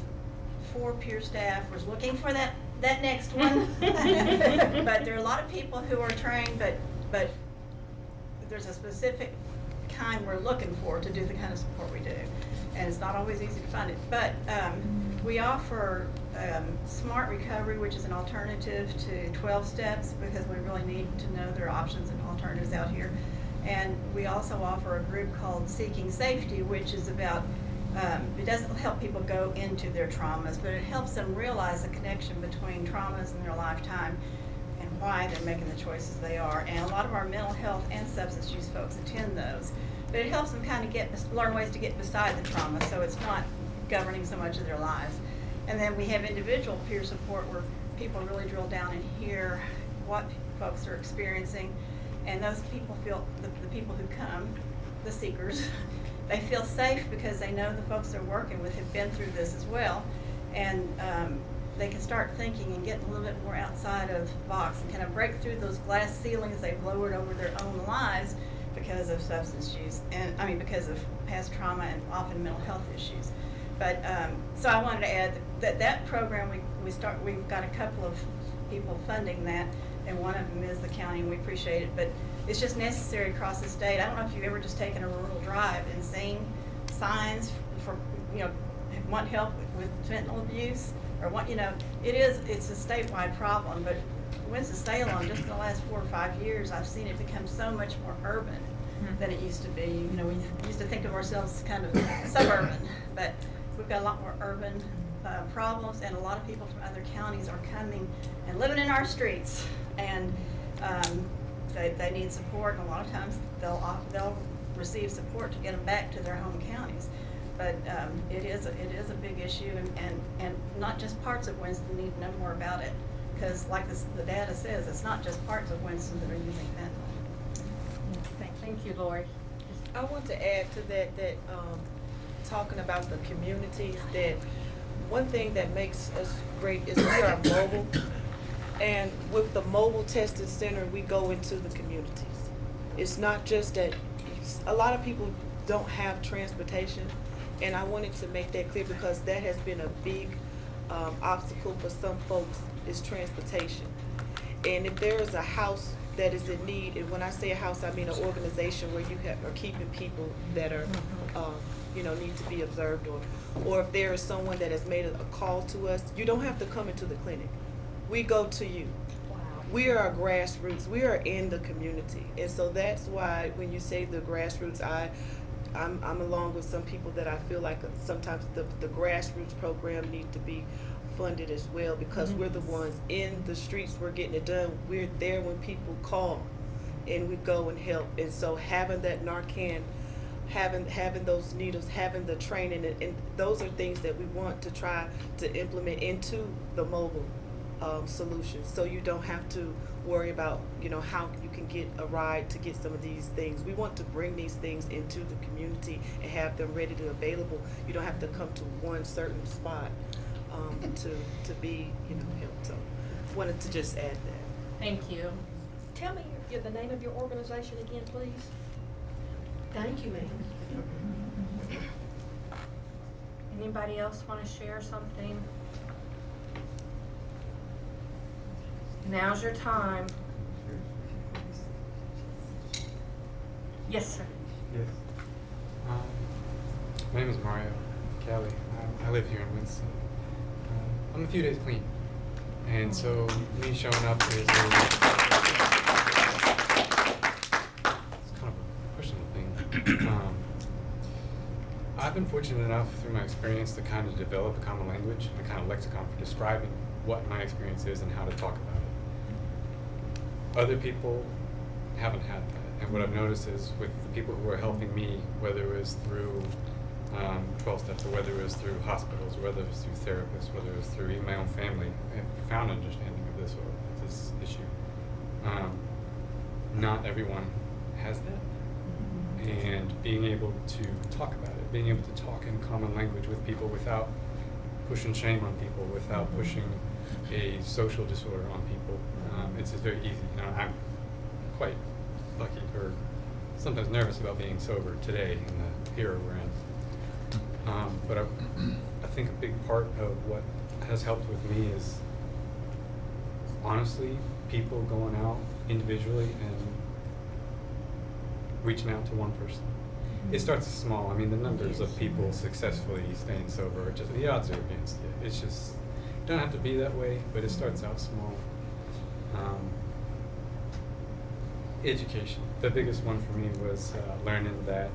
4 peer staffers looking for that next one. But there are a lot of people who are trained, but there's a specific kind we're looking for to do the kind of support we do, and it's not always easy to find it. But we offer Smart Recovery, which is an alternative to 12 steps, because we really need to know there are options and alternatives out here. And we also offer a group called Seeking Safety, which is about, it doesn't help people go into their traumas, but it helps them realize the connection between traumas in their lifetime and why they're making the choices they are. And a lot of our mental health and substance use folks attend those. But it helps them kind of learn ways to get beside the trauma, so it's not governing so much of their lives. And then we have individual peer support where people really drill down and hear what folks are experiencing. And those people feel, the people who come, the seekers, they feel safe because they know the folks they're working with have been through this as well. And they can start thinking and getting a little bit more outside of the box and kind of break through those glass ceilings they've lowered over their own lives because of substance use, and I mean because of past trauma and often mental health issues. But so I wanted to add that program we've got a couple of people funding that, and one of them is the county, and we appreciate it. But it's just necessary across the state. I don't know if you've ever just taken a rural drive and seen signs for, you know, want help with fentanyl abuse, or what, you know, it's a statewide problem. But Winston-Salem, just in the last 4 or 5 years, I've seen it become so much more urban than it used to be. You know, we used to think of ourselves as kind of suburban, but we've got a lot more urban problems, and a lot of people from other counties are coming and living in our streets, and they need support, and a lot of times they'll receive support to get them back to their home counties. But it is a big issue, and not just parts of Winston need to know more about it, because like the data says, it's not just parts of Winston that are using fentanyl. Thank you, Lori. I want to add to that talking about the communities, that one thing that makes us great is we are mobile, and with the mobile testing center we go into the communities. It's not just that a lot of people don't have transportation, and I wanted to make that clear because that has been a big obstacle for some folks, is transportation. And if there is a house that is in need, and when I say a house, I mean an organization where you are keeping people that are, you know, need to be observed, or if there is someone that has made a call to us, you don't have to come into the clinic. We go to you. Wow. We are a grassroots. We are in the community, and so that's why when you say the grassroots, I'm along with some people that I feel like sometimes the grassroots program need to be funded as well, because we're the ones in the streets, we're getting it done. We're there when people call, and we go and help. And so having that Narcan, having those needles, having the training, and those are things that we want to try to implement into the mobile solutions, so you don't have to worry about, you know, how you can get a ride to get some of these things. We want to bring these things into the community and have them ready to available. You don't have to come to one certain spot to be, you know, helped. So wanted to just add that. Thank you. Tell me the name of your organization again, please. Thank you, ma'am. Anybody else want to share something? Now's your time. Yes, sir. Yes. My name is Mario Kelly. I live here in Winston. I'm a few days clean, and so me showing up is it's kind of a personal thing. I've been fortunate enough through my experience to kind of develop a common language, a kind of lexicon for describing what my experience is and how to talk about it. Other people haven't had that, and what I've noticed is with the people who are helping me, whether it was through 12 steps, or whether it was through hospitals, whether it was through therapists, whether it was through even my own family, I have a profound understanding of this or this issue. Not everyone has that. And being able to talk about it, being able to talk in common language with people without pushing shame on people, without pushing a social disorder on people, it's just very easy. I'm quite lucky, or sometimes nervous about being sober today in the era we're in. But I think a big part of what has helped with me is honestly people going out individually and reaching out to one person. It starts small. I mean, the numbers of people successfully staying sober are just, the odds are against you. It's just, it don't have to be that way, but it starts out small. Education. The biggest one for me was learning that,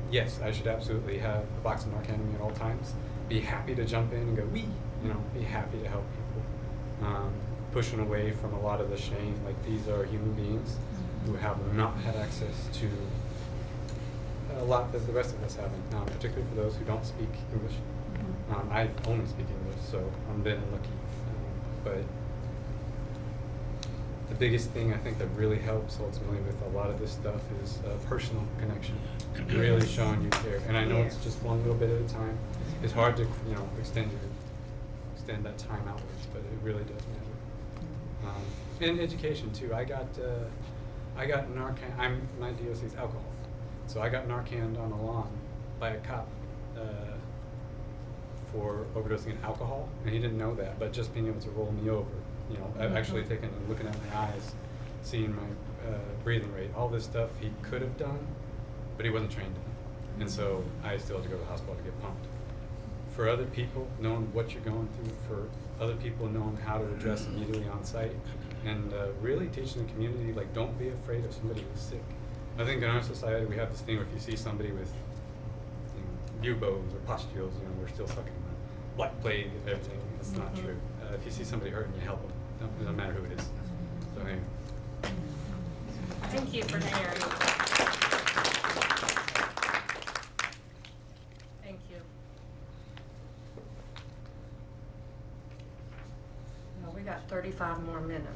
yes, I should absolutely have a box of Narcan at all times. Be happy to jump in and go, wee, be happy to help people. Pushing away from a lot of the shame, like these are human beings who have not had access to a lot that the rest of us haven't, particularly for those who don't speak English. I only speak English, so I'm been lucky. But the biggest thing I think that really helps ultimately with a lot of this stuff is personal connection. Really showing you care. And I know it's just one little bit at a time. It's hard to extend that time outwards, but it really does matter. And education too. I got Narcan. My DOC is alcohol, so I got Narcaned on a lawn by a cop for overdosing in alcohol, and he didn't know that. But just being able to roll me over, actually taking and looking at my eyes, seeing my breathing rate, all this stuff he could have done, but he wasn't trained in, and so I still had to go to the hospital to get pumped. For other people, knowing what you're going through, for other people knowing how to address immediately on site, and really teaching the community, like, don't be afraid of somebody who's sick. I think in our society we have this thing where if you see somebody with buboes or pustules, we're still stuck in the black plague and everything. That's not true. If you see somebody hurting, you help them. It doesn't matter who it is. So anyway. Thank you for sharing. Thank you. Well, we got 35 more minutes.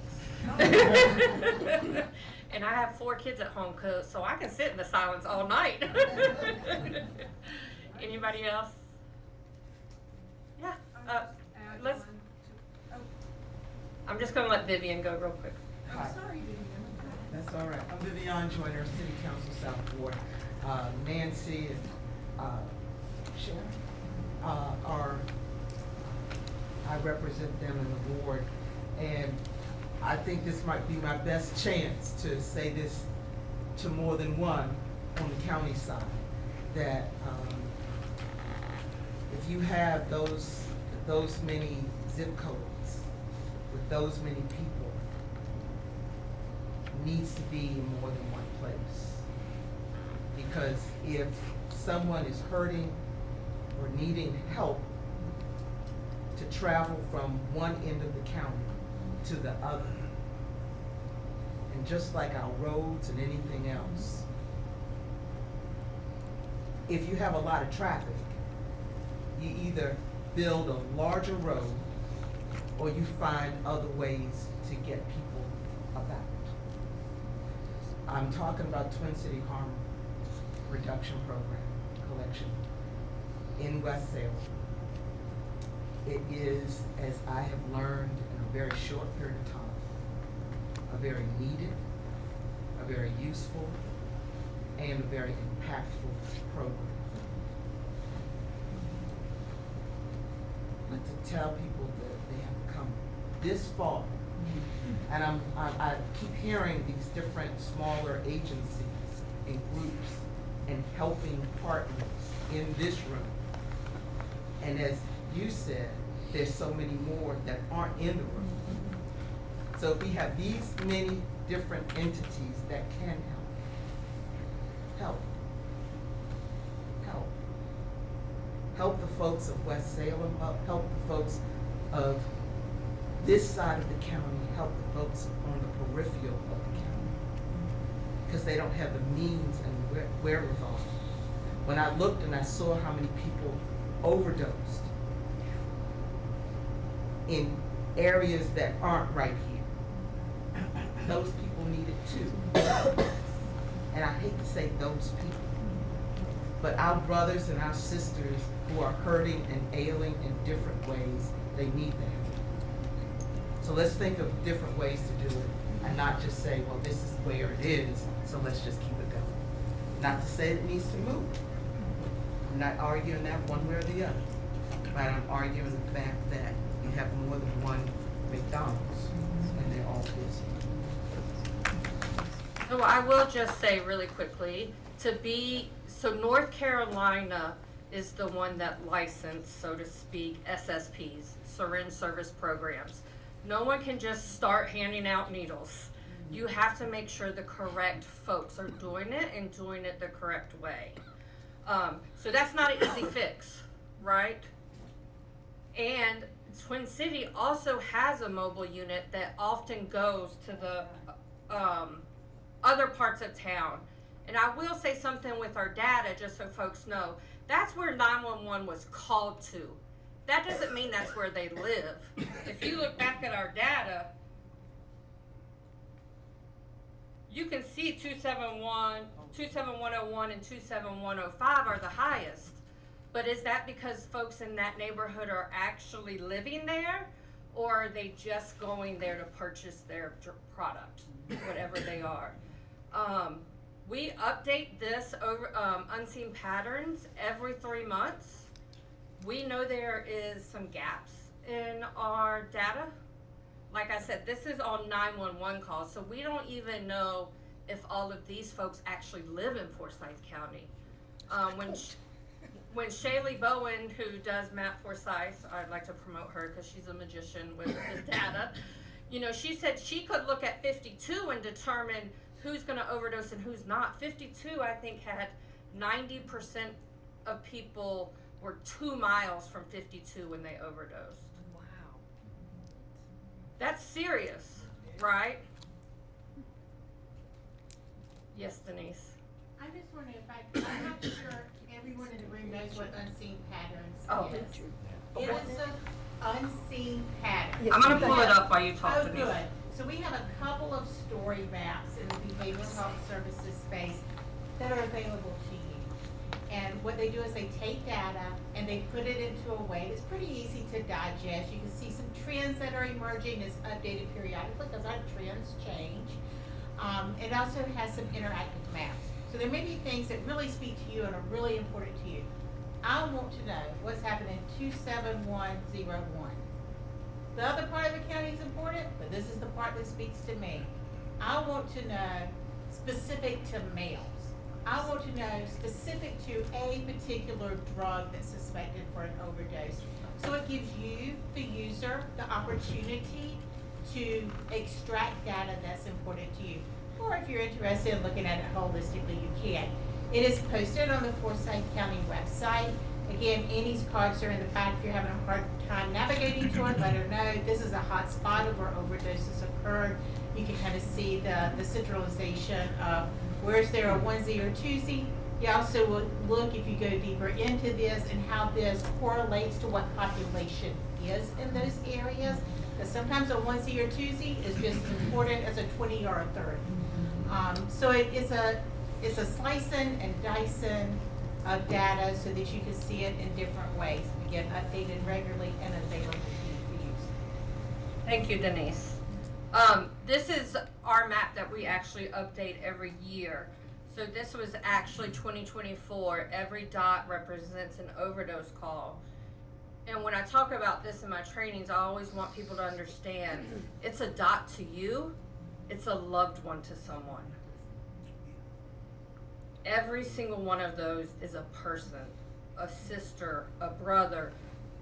And I have 4 kids at home, so I can sit in the silence all night. Anybody else? Yeah. Let's. I'm just going to let Vivian go real quick. I'm sorry, Vivian. That's all right. I'm Vivian Joyner, City Council South Ward. Nancy and Sharon I represent them in the ward, and I think this might be my best chance to say this to more than one on the county side, that if you have those many zip codes with those many people, it needs to be in more than one place. Because if someone is hurting or needing help to travel from one end of the county to the other, and just like our roads and anything else, if you have a lot of traffic, you either build a larger road or you find other ways to get people about. I'm talking about Twin City Harm Reduction Program collection in West Salem. It is, as I have learned in a very short period of time, a very needed, a very useful, and a very impactful program. But to tell people that they have come this far, and I keep hearing these different smaller agencies and groups and helping partners in this room. And as you said, there's so many more that aren't in the room. So if we have these many different entities that can help the folks of West Salem, help the folks of this side of the county, help the folks on the peripheral of the county, because they don't have the means and wherewithal When I looked and I saw how many people overdosed in areas that aren't right here, those people need it too. And I hate to say those people, but our brothers and our sisters who are hurting and ailing in different ways, they need that. So let's think of different ways to do it and not just say, well, this is where it is, so let's just keep it going. Not to say it needs to move. I'm not arguing that one way or the other, but I'm arguing the fact that you have more than one McDonald's and they're all busy. So I will just say really quickly, so North Carolina is the one that licensed, so to speak, SSPs, syringe service programs. No one can just start handing out needles. You have to make sure the correct folks are doing it and doing it the correct way. So that's not an easy fix, right? And Twin City also has a mobile unit that often goes to the other parts of town. And I will say something with our data, just so folks know. That's where 911 was called to. That doesn't mean that's where they live. If you look back at our data, you can see 27101 and 27105 are the highest. But is that because folks in that neighborhood are actually living there, or are they just going there to purchase their product, whatever they are? We update this over unseen patterns every 3 months. We know there is some gaps in our data. Like I said, this is on 911 calls, so we don't even know if all of these folks actually live in Forsyth County. When Shaylee Bowen, who does Map Forsyth, I'd like to promote her because she's a magician with the data. You know, she said she could look at 52 and determine who's going to overdose and who's not. 52, I think, had 90% of people were 2 miles from 52 when they overdosed. Wow. That's serious, right? Yes, Denise. I'm just wondering I'm not sure everyone in the room knows what unseen patterns is. It is an unseen pattern. I'm going to pull it up while you talk, Oh, Denise. good. So we have a couple of story maps in the behavioral health services space that are available to you. And what they do is they take data and they put it into a way that's pretty easy to digest. You can see some trends that are emerging. It's updated periodically because our trends change. It also has some interactive maps. So there may be things that really speak to you and are really important to you. I want to know what's happening in 27101. The other part of the county is important, but this is the part that speaks to me. I want to know specific to males. I want to know specific to a particular drug that's suspected for an overdose. So it gives you, the user, the opportunity to extract data that's important to you. Or if you're interested in looking at it holistically, you can. It is posted on the Forsyth County website. Again, Annie's cards are in the back. If you're having a hard time navigating to it, let her know. This is a hot spot of where overdoses occurred. You can kind of see the centralization of where's there a onesie or twosie. You also will look, if you go deeper into this, and how this correlates to what population is in those areas. Because sometimes a onesie or twosie is just as important as a 20 or a 30. So it's a slicing and dicing of data so that you can see it in different ways. Again, updated regularly and available to you for use. Thank you, Denise. This is our map that we actually update every year. So this was actually 2024. Every dot represents an overdose call. And when I talk about this in my trainings, I always want people to understand it's a dot to you, it's a loved one to someone. Every single one of those is a person, a sister, a brother,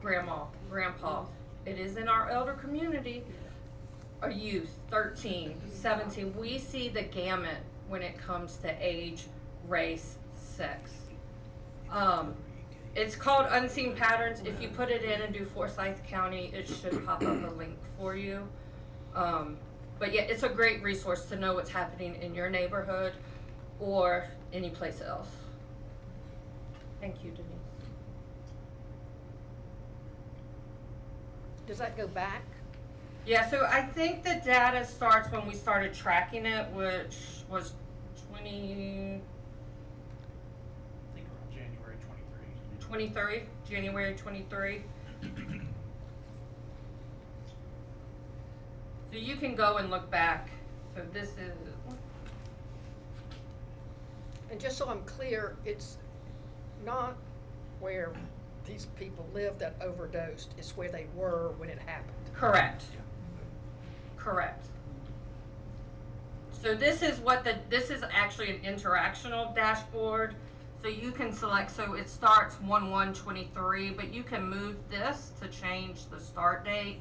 grandma, grandpa. It is in our elder community, a youth, 13, 17. We see the gamut when it comes to age, race, sex. It's called Unseen Patterns. If you put it in and do Forsyth County, it should pop up a link for you. But yeah, it's a great resource to know what's happening in your neighborhood or any place else. Thank you, Denise. Does that go back? Yeah, so I think the data starts when we started tracking it, which was 20. I think around January 23. 23, January 23. So you can go and look back. So this is, And just so I'm clear, it's not where these people live that overdosed, it's where they were when it happened. correct. Correct. So this is this is actually an interactional dashboard. So you can select, so it starts 1/1/23, but you can move this to change the start date.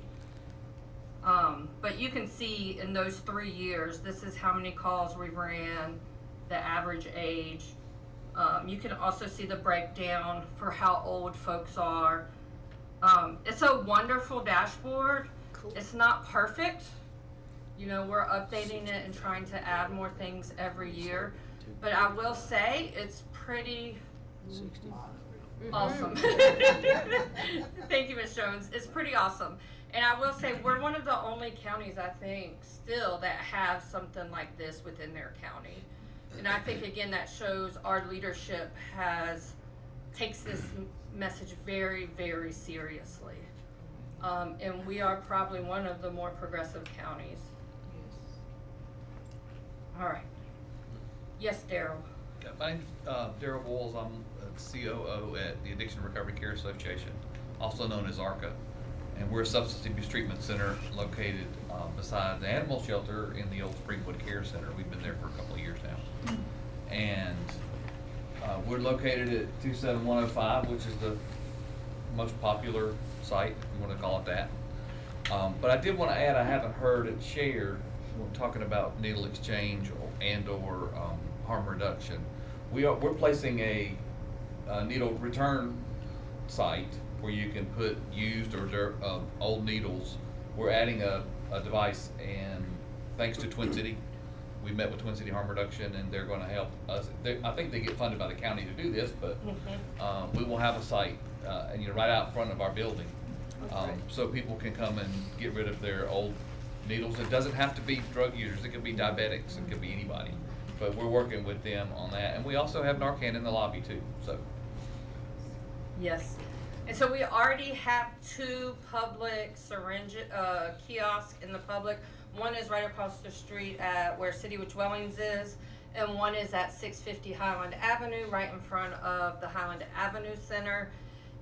But you can see in those 3 years, this is how many calls we ran, the average age. You can also see the breakdown for how old folks are. It's a wonderful dashboard. Cool. It's not perfect. You know, we're updating it and trying to add more things every year. But I will say it's pretty awesome. Thank you, Ms. Jones. It's pretty awesome. And I will say we're one of the only counties, I think, still that have something like this within their county. And I think, again, that shows our leadership takes this message very, very seriously. And we are probably one of the more progressive counties. All right. Yes, Daryl. Yeah, my name's Daryl Bowles. I'm a COO at the Addiction Recovery Care Association, also known as ARCA. And we're a substance abuse treatment center located beside the animal shelter in the old Springwood Care Center. We've been there for a couple of years now. And we're located at 27105, which is the most popular site, if you want to call it that. But I did want to add, I haven't heard it shared when talking about needle exchange or harm reduction. We're placing a needle return site where you can put used or old needles. We're adding a device, and thanks to Twin City, we met with Twin City Harm Reduction, and they're going to help us. I think they get funded by the county to do this, but we will have a site, and right out front of our building, so people can come and get rid of their old needles. It doesn't have to be drug users. It could be diabetics. It could be anybody. But we're working with them on that, and we also have Narcan in the lobby too. So. Yes. And so we already have 2 public syringe kiosks in the public. One is right across the street at where City with Dwellings is, and one is at 650 Highland Avenue, right in front of the Highland Avenue Center.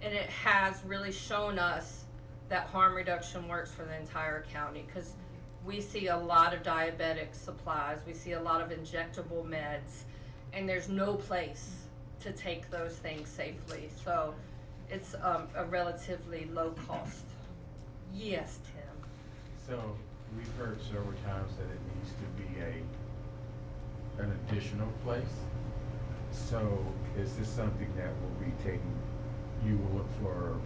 And it has really shown us that harm reduction works for the entire county, because we see a lot of diabetic supplies, we see a lot of injectable meds, and there's no place to take those things safely. So it's a relatively low cost. Yes, Tim. So we've heard several times that it needs to be an additional place. So is this something that will be taken, you will look for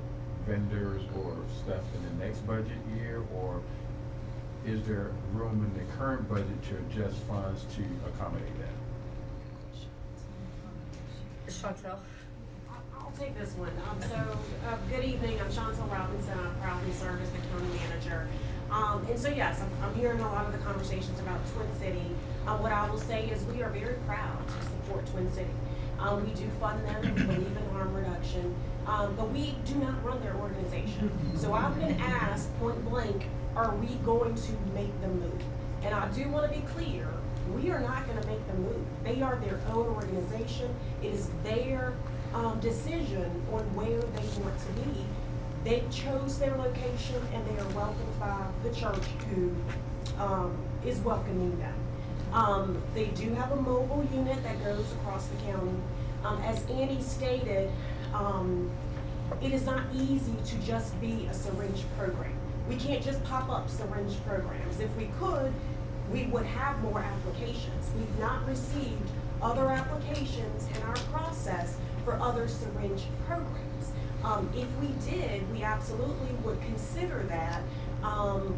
vendors or stuff in the next budget year, or is there room in the current budget to adjust funds to accommodate that? Chantel. I'll take this one. Good evening. I'm Chantel Robinson. I proudly serve as the county manager. And so yes, I'm hearing a lot of the conversations about Twin City. What I will say is we are very proud to support Twin City. We do fund them, we believe in harm reduction, but we do not run their organization. So I've been asked point blank, are we going to make them move? And I do want to be clear, we are not going to make them move. They are their own organization. It is their decision on where they want to be. They chose their location, and they are welcomed by the church who is welcoming them. They do have a mobile unit that goes across the county. As Annie stated, it is not easy to just be a syringe program. We can't just pop up syringe programs. If we could, we would have more applications. We've not received other applications in our process for other syringe programs. If we did, we absolutely would consider that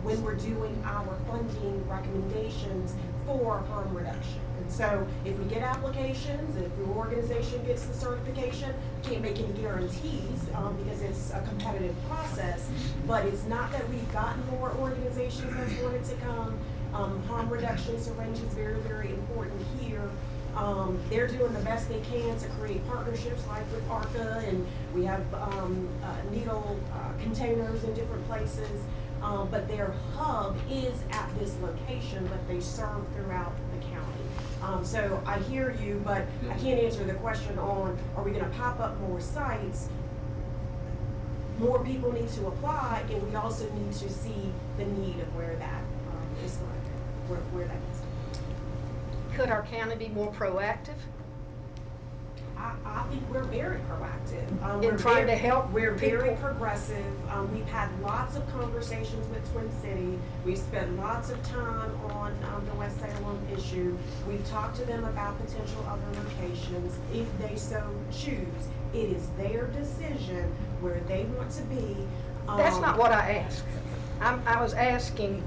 when we're doing our funding recommendations for harm reduction. And so if we get applications, if your organization gets the certification, can't make any guarantees because it's a competitive process, but it's not that we've gotten more organizations that's wanted to come. Harm reduction syringe is very, very important here. They're doing the best they can to create partnerships like with ARCA, and we have needle containers in different places. But their hub is at this location, but they serve throughout the county. So I hear you, but I can't answer the question on, are we gonna pop up more sites? More people need to apply, and we also need to see the need of where that is going, where that is. Could our county be more proactive? I think we're very proactive. In trying to help We're very people? progressive. We've had lots of conversations with Twin City. We've spent lots of time on the West Salem issue. We've talked to them about potential other locations. If they so choose, it is their decision where they want to be. That's not what I asked. I was asking,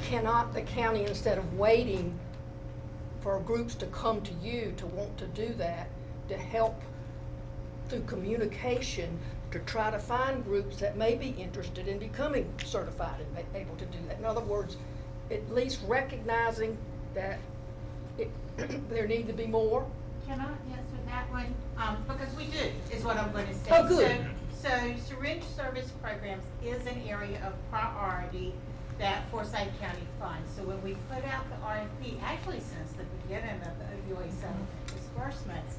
cannot the county, instead of waiting for groups to come to you to want to do that, to help through communication to try to find groups that may be interested in becoming certified and able to do that? In other words, at least recognizing that there need to be more. Can I answer that one? Because we do, is what I'm going to say. Oh, good. So syringe service programs is an area of priority that Forsyth County funds. So when we put out the RFP, actually since the beginning of the opioid settlement disbursements,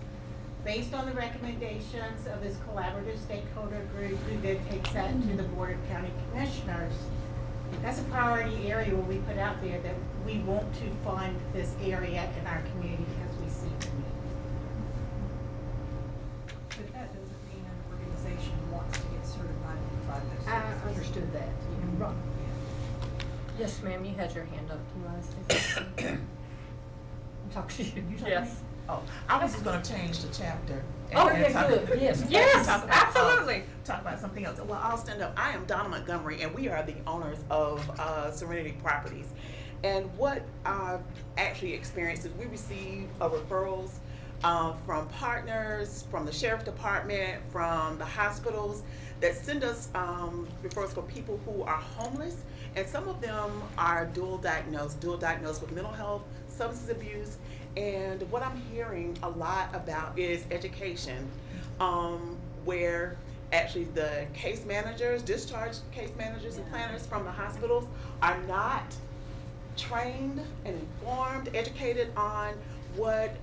based on the recommendations of this collaborative stakeholder group who then takes that to the Board of County Commissioners, that's a priority area where we put out there that we want to fund this area in our community because we see the need. But that doesn't mean an organization wants to get certified by those. I understood that. Right. Yes, ma'am, you had your hand up. Do you want to say something? Talk to you. Yes. Oh, I was just gonna change the chapter. Oh, okay, good. Yes. Yes, absolutely. Talk about something else. Well, I'll stand up. I am Donna Montgomery, and we are the owners of Serenity Properties. And what I've actually experienced is we receive referrals from partners, from the sheriff department, from the hospitals that send us referrals for people who are homeless. And some of them are dual diagnosed with mental health, substance abuse. And what I'm hearing a lot about is education, where actually the case managers, discharge case managers and planners from the hospitals are not trained and informed, educated on what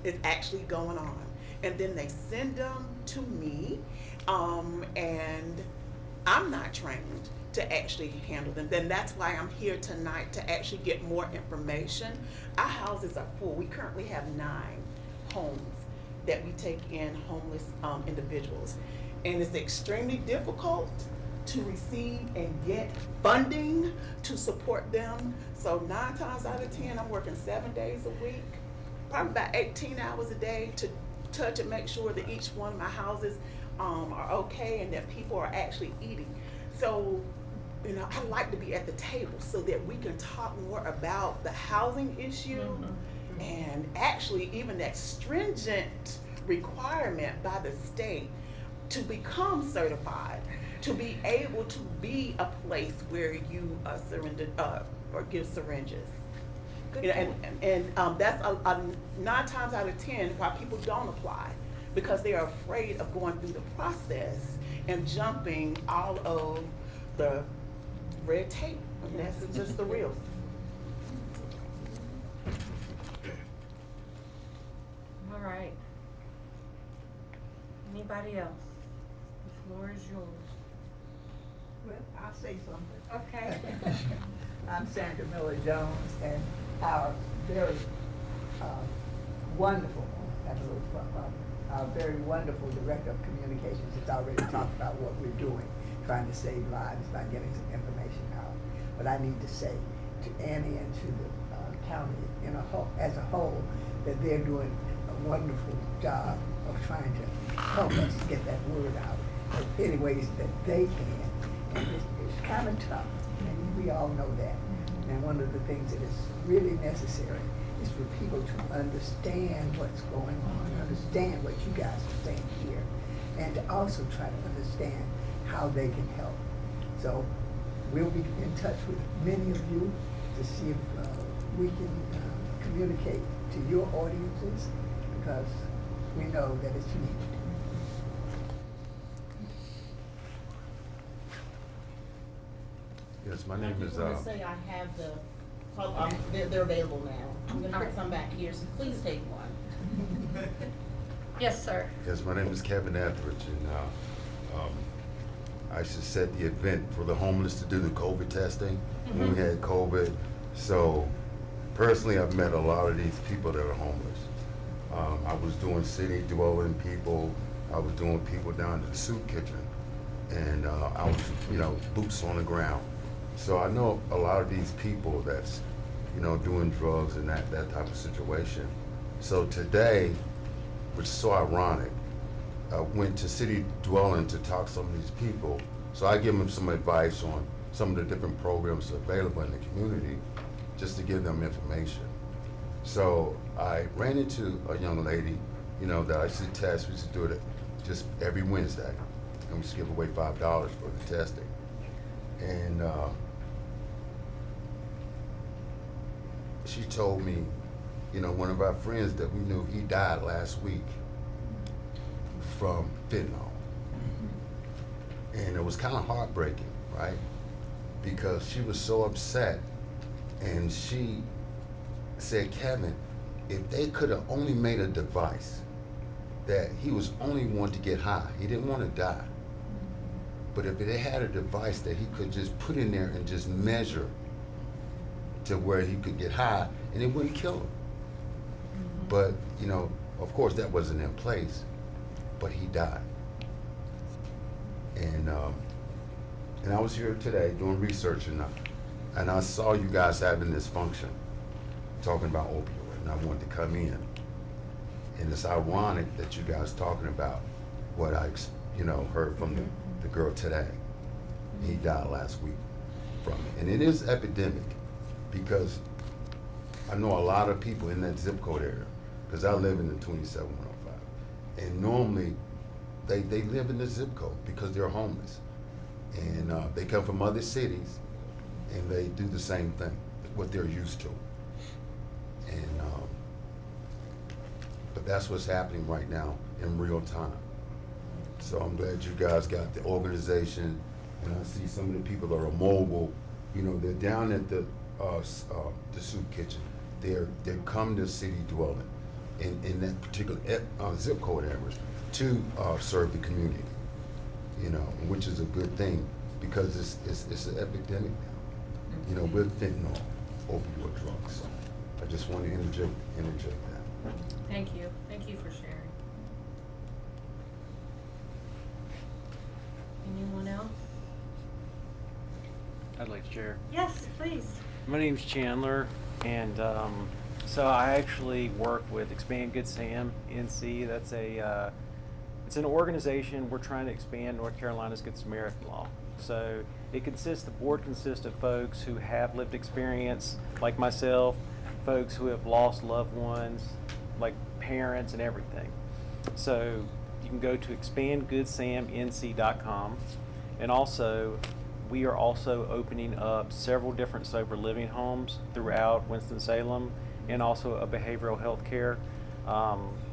is actually going on. And then they send them to me, and I'm not trained to actually handle them. Then that's why I'm here tonight, to actually get more information. Our houses are full. We currently have 9 homes that we take in homeless individuals. And it's extremely difficult to receive and get funding to support them. So 9 times out of 10, I'm working 7 days a week, probably about 18 hours a day to touch and make sure that each one of my houses are okay and that people are actually eating. So, you know, I like to be at the table so that we can talk more about the housing issue and actually even that stringent requirement by the state to become certified, to be able to be a place where you surrender or give syringes. You know, and that's 9 times out of 10 why people don't apply, because they are afraid of going through the process and jumping all of the red tape. And that's just the real. All right. Anybody else? The floor is yours. Well, I'll say something. Okay. I'm Sandra Miller Jones, and our very wonderful, our very wonderful Director of Communications has already talked about what we're doing, trying to save lives by getting some information out. But I need to say to Annie and to the county as a whole, that they're doing a wonderful job of trying to help us get that word out in any ways that they can. And it's kind of tough, and we all know that. And one of the things that is really necessary is for people to understand what's going on, understand what you guys are saying here, and to also try to understand how they can help. So we'll be in touch with many of you to see if we can communicate to your audiences, because we know that it's needed. Yes, my name is. I just want to say I have they're available now. I'm going to put some back here, so please take one. Yes, sir. Yes, my name is Kevin Etheridge, and I should set the event for the homeless to do the COVID testing when we had COVID. So personally, I've met a lot of these people that are homeless. I was doing city dwelling people. I was doing people down to the soup kitchen, and I was, boots on the ground. So I know a lot of these people that's, doing drugs and that type of situation. So today, which is so ironic, I went to city dwelling to talk to some of these people. So I give them some advice on some of the different programs available in the community, just to give them information. So I ran into a young lady, that I used to test. We used to do it just every Wednesday, and we used to give away $5 for the testing. And she told me, one of our friends that we knew, he died last week from fentanyl. And it was kind of heartbreaking, right? Because she was so upset, and she said, Kevin, if they could have only made a device that he was only one to get high, he didn't want to die. But if they had a device that he could just put in there and just measure to where he could get high and it wouldn't kill him. But, of course that wasn't in place, but he died. And I was here today doing research, and I saw you guys having this function, talking about opioid, and I wanted to come in. And it's ironic that you guys talking about what I, heard from the girl today. He died last week from it. And it is epidemic, because I know a lot of people in that zip code area, because I live in the 27105. And normally, they live in the zip code because they're homeless. And they come from other cities, and they do the same thing, what they're used to. And but that's what's happening right now in real time. So I'm glad you guys got the organization, and I see some of the people that are mobile. They're down at the soup kitchen. They come to city dwelling in that particular zip code areas to serve the community. Which is a good thing, because it's an epidemic now. With fentanyl, opioid drugs. So I just want to interject that. Thank you. Thank you for sharing. Anyone else? I'd like to share. Yes, please. My name's Chandler, and so I actually work with Expand Good Sam NC. That's it's an organization. We're trying to expand North Carolina's Good Samaritan law. So the board consists of folks who have lived experience, like myself, folks who have lost loved ones, like parents and everything. So you can go to expandgoodsamnc.com, and also we are also opening up several different sober living homes throughout Winston-Salem, and also a behavioral health care.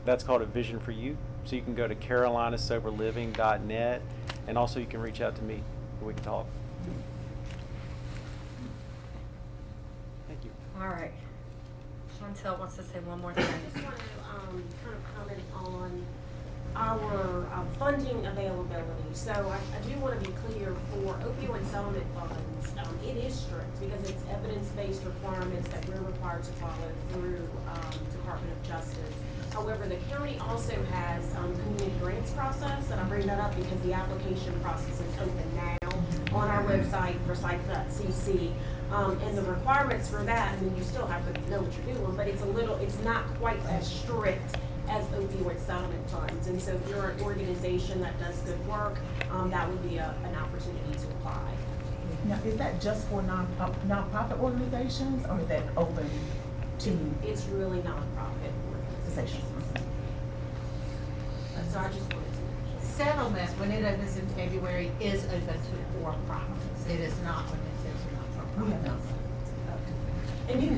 That's called A Vision for You. So you can go to carolinasoberliving.net, and also you can reach out to me and we can talk. Thank you. All right. Chantel wants to say one more thing. I just want to kind of comment on our funding availability. So I do want to be clear, for opioid settlement funds, it is strict because it's evidence-based requirements that we're required to follow through Department of Justice. However, the county also has community grants process, and I bring that up because the application process is open now on our website for site.cc. And the requirements for that, I mean, you still have to know what you're doing, but it's not quite as strict as opioid settlement funds. And so if you're an organization that does good work, that would be an opportunity to apply. Now, is that just for nonprofit organizations, or is that open to? It's really nonprofit organizations. So I just wanted to mention. Settlement, when it opens in February, is open to for-profits. It is not limited to not-for-profits. And you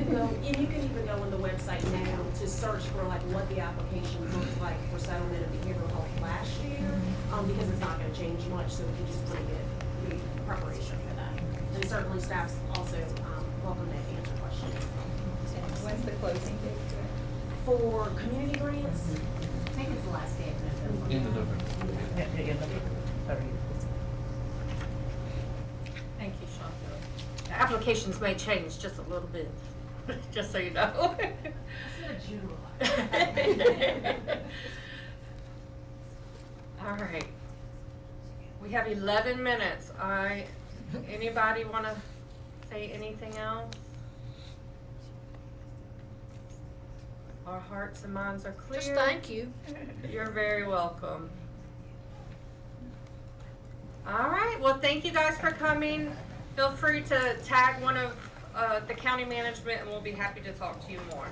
can even go on the website now to search for like what the application looks like for settlement of behavioral health last year, because it's not gonna change much, so we can just kind of get preparation for that. And certainly staff's also, welcome to answer questions. When's the closing date? For community grants, I think it's the last day of November. End of November. Thank you, Shonda. The applications may change just a little bit, just so you know. All right. We have 11 minutes. Anybody want to say anything else? Our hearts and minds are clear. Just thank you. You're very welcome. All right, well, thank you guys for coming. Feel free to tag one of the county management and we'll be happy to talk to you more.